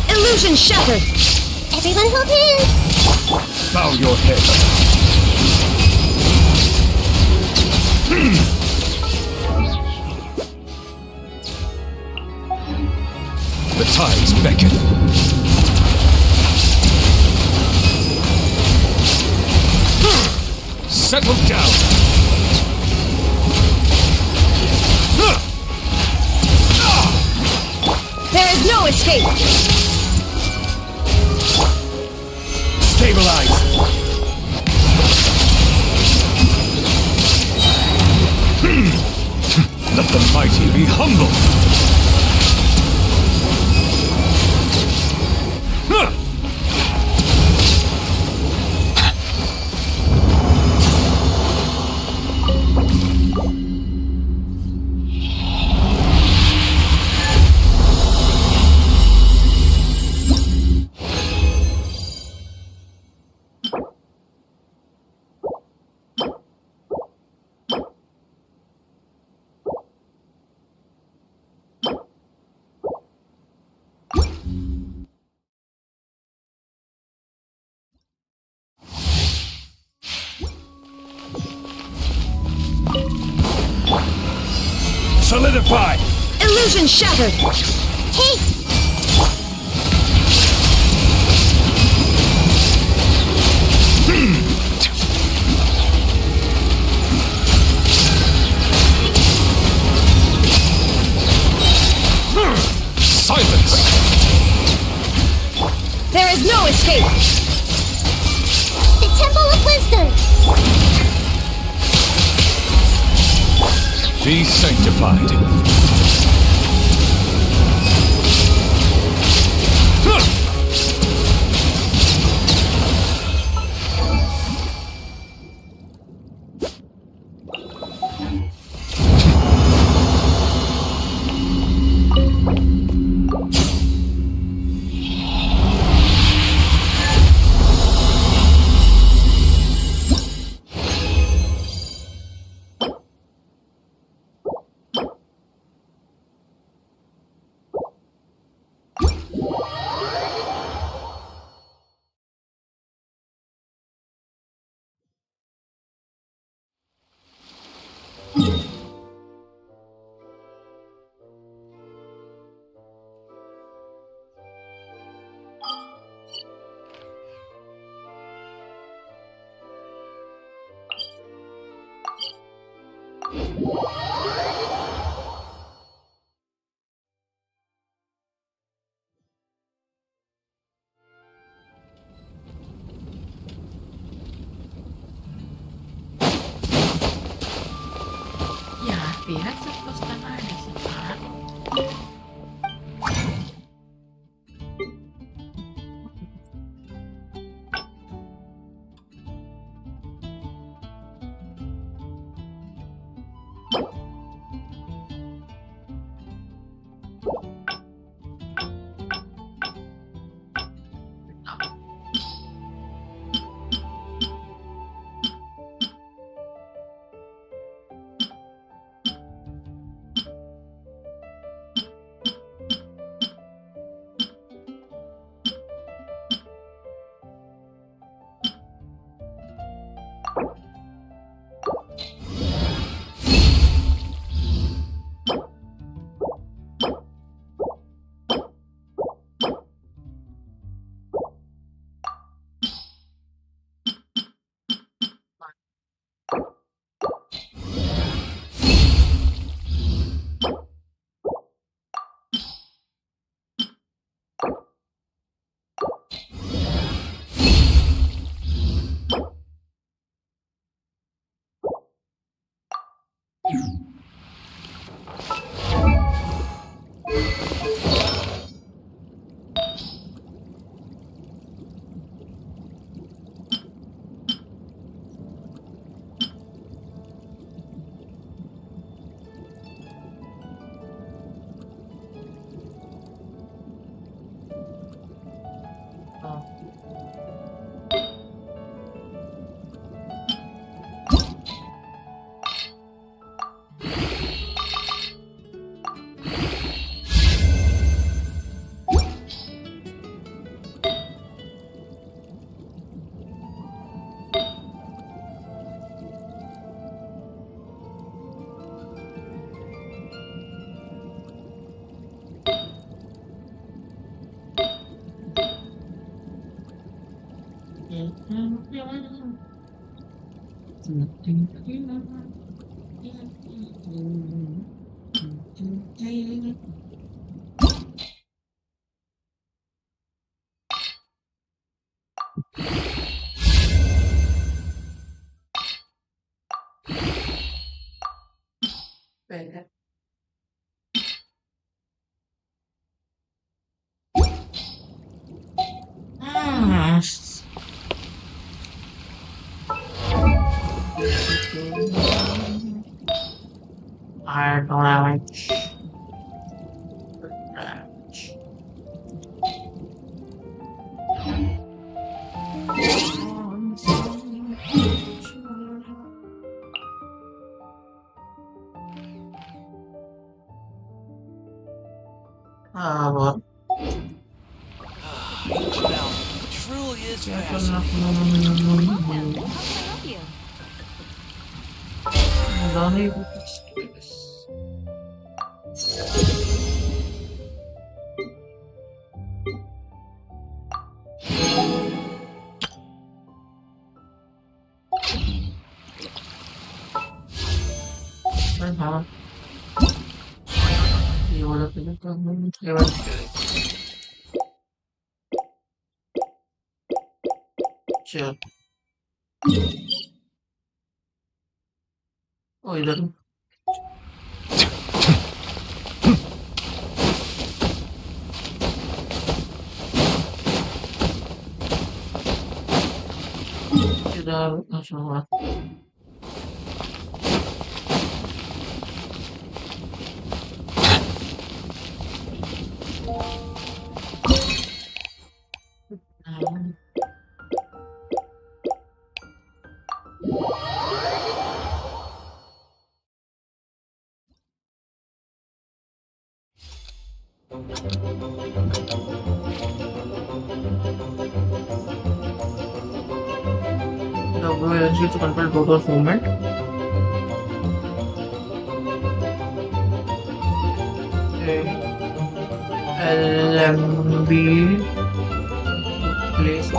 Illusion shattered! Everyone hold hands! Bow your head. The tides beckon. Settle down. There is no escape! Stabilize! Let the mighty be humble. Solidify! Illusion shattered! Hey! Silence! There is no escape! The Temple of Wisdom! Be sanctified. Ya, biasa postan aja sih, Pak. Beda. Hard allowance. Well. Truly is Yeah, fascinating. Don't even you wanna be the government? You want chill. Oh, you didn't. Tidak masalah. WSG to control Gogo's movement. LMB place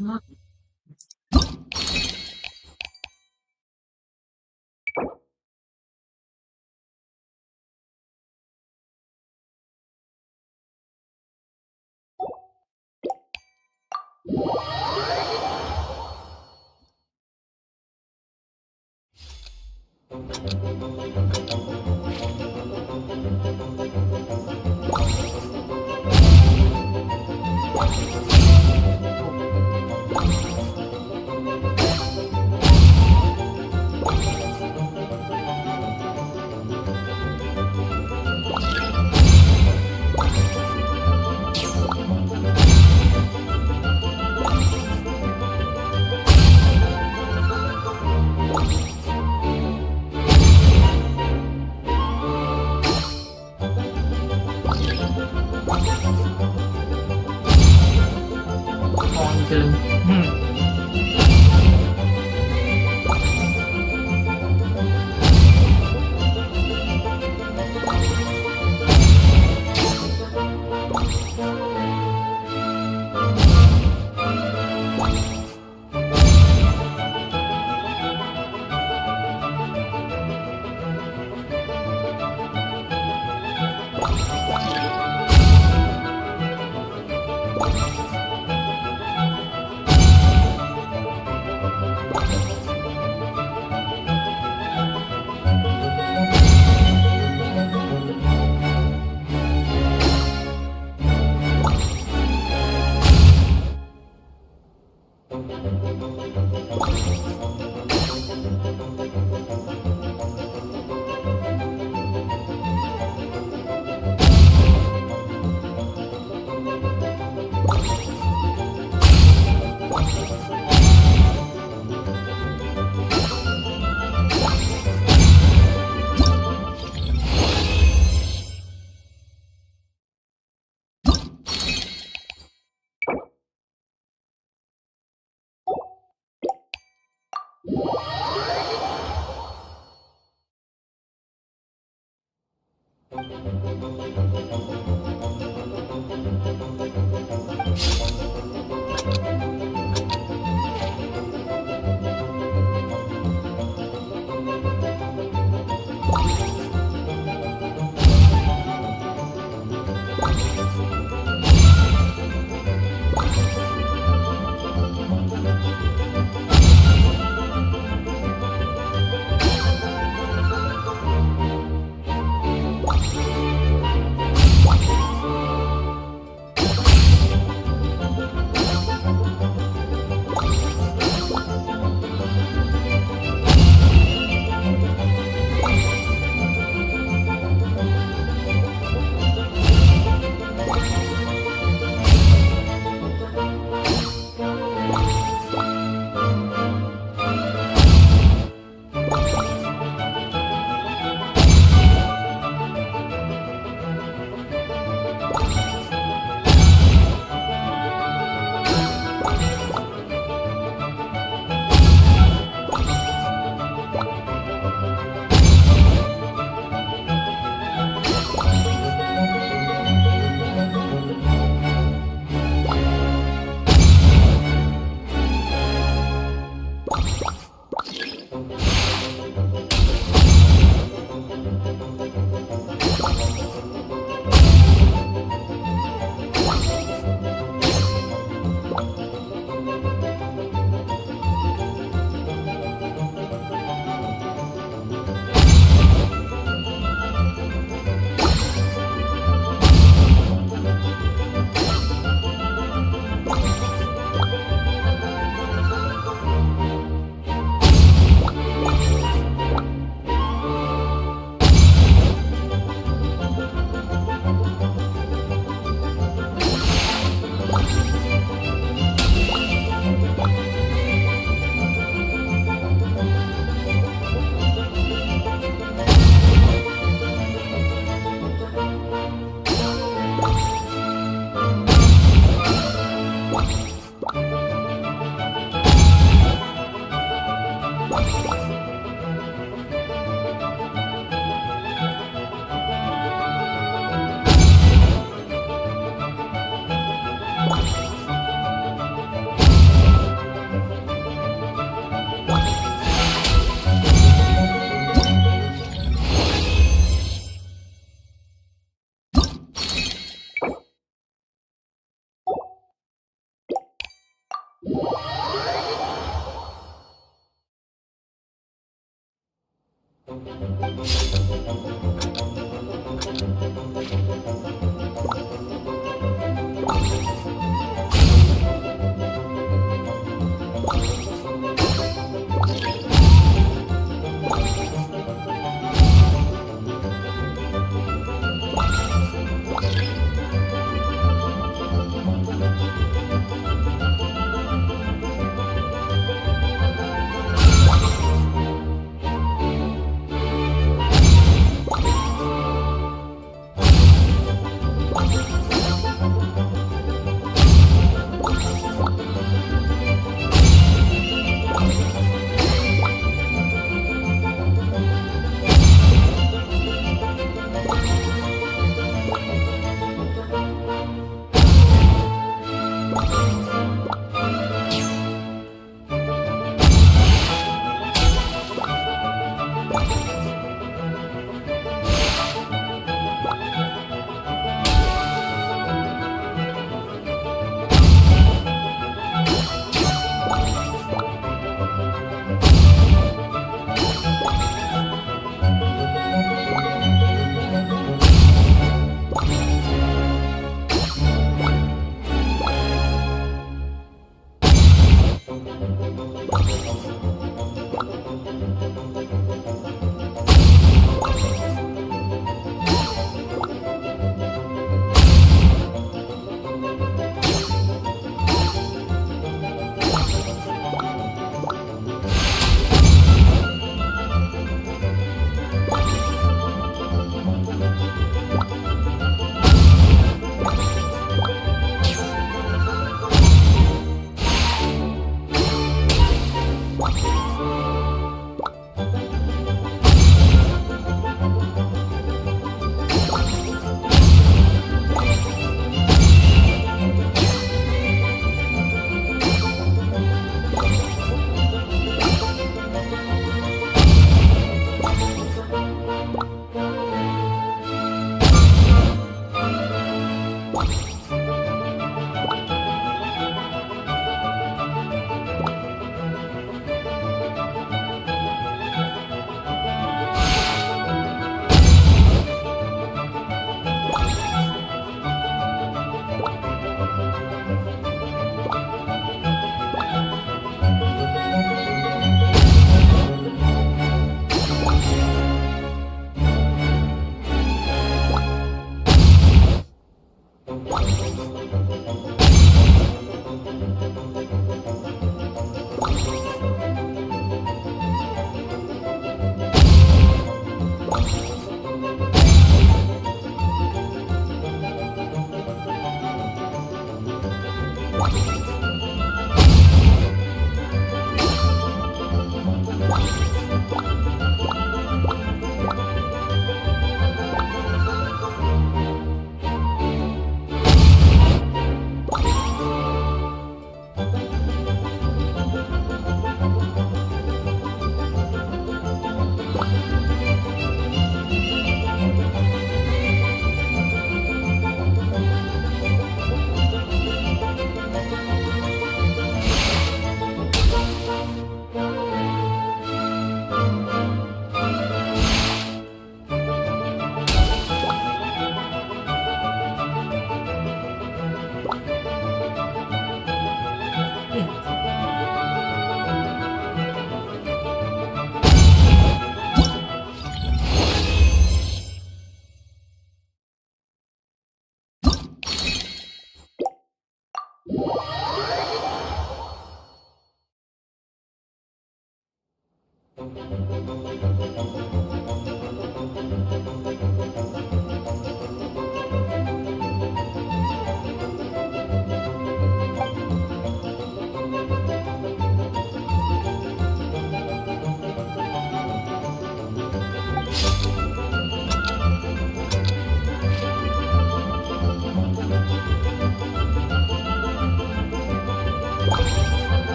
Come on.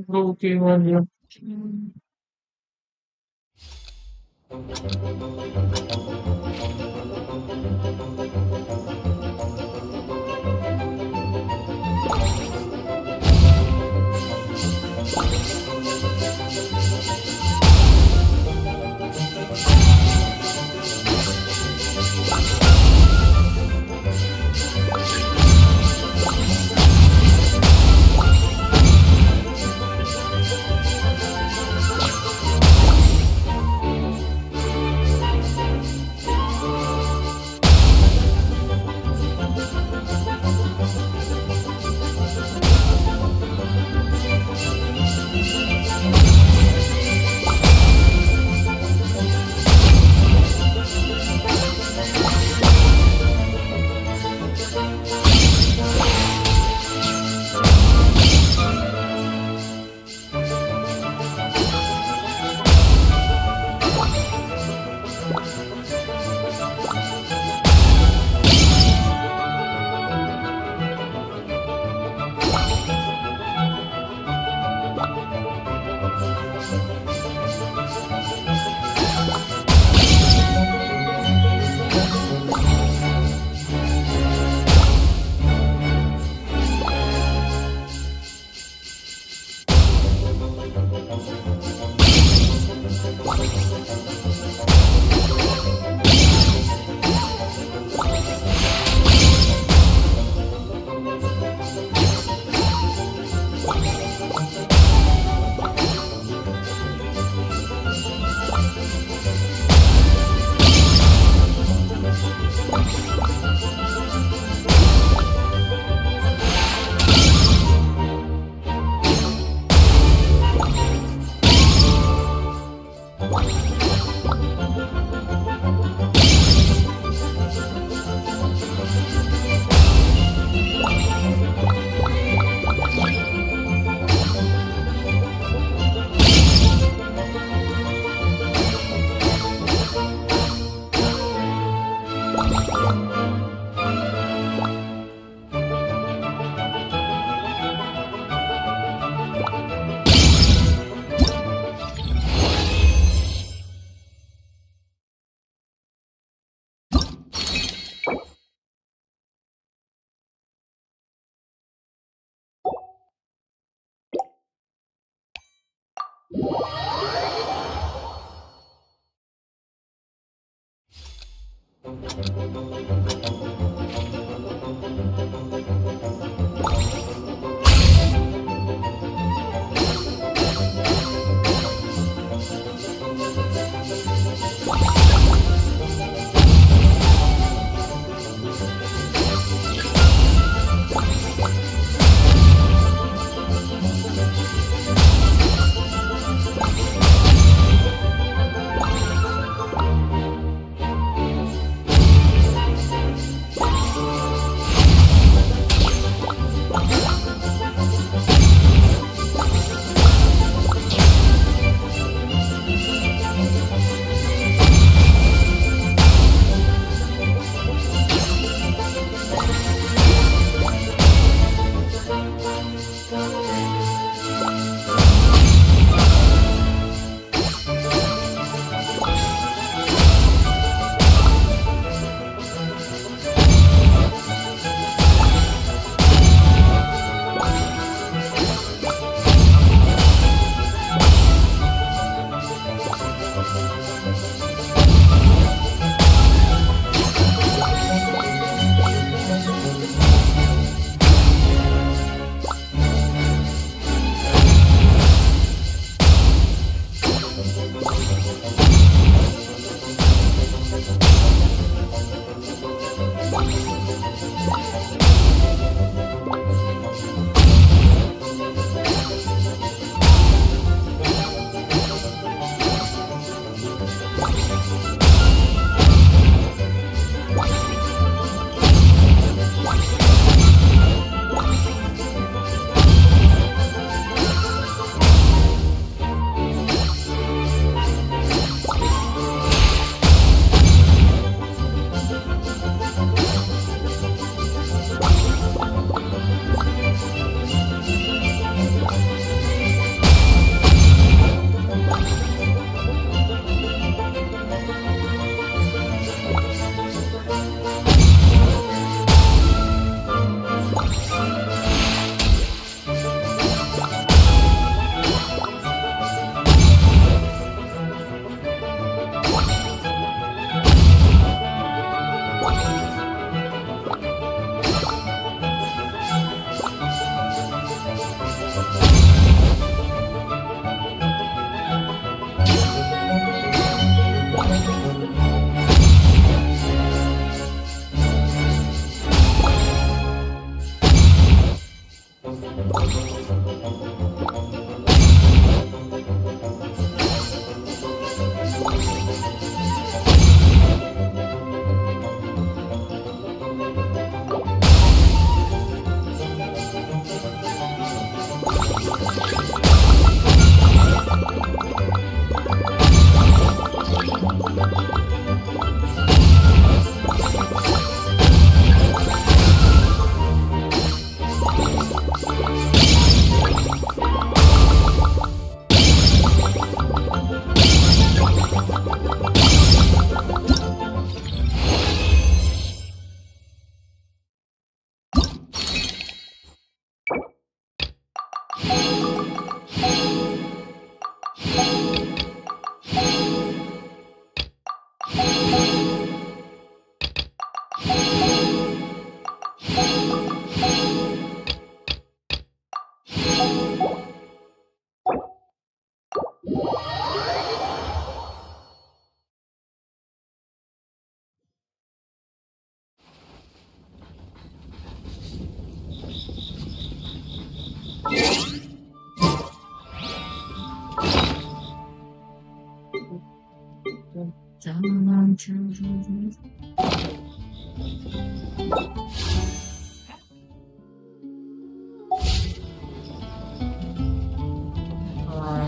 Okay, man.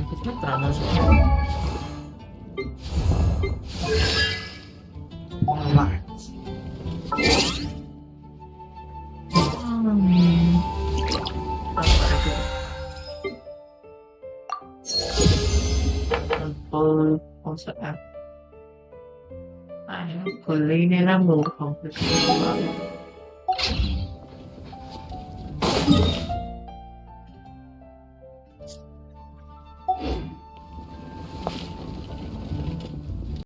Kita terlalu konsep kulineran mau komplit.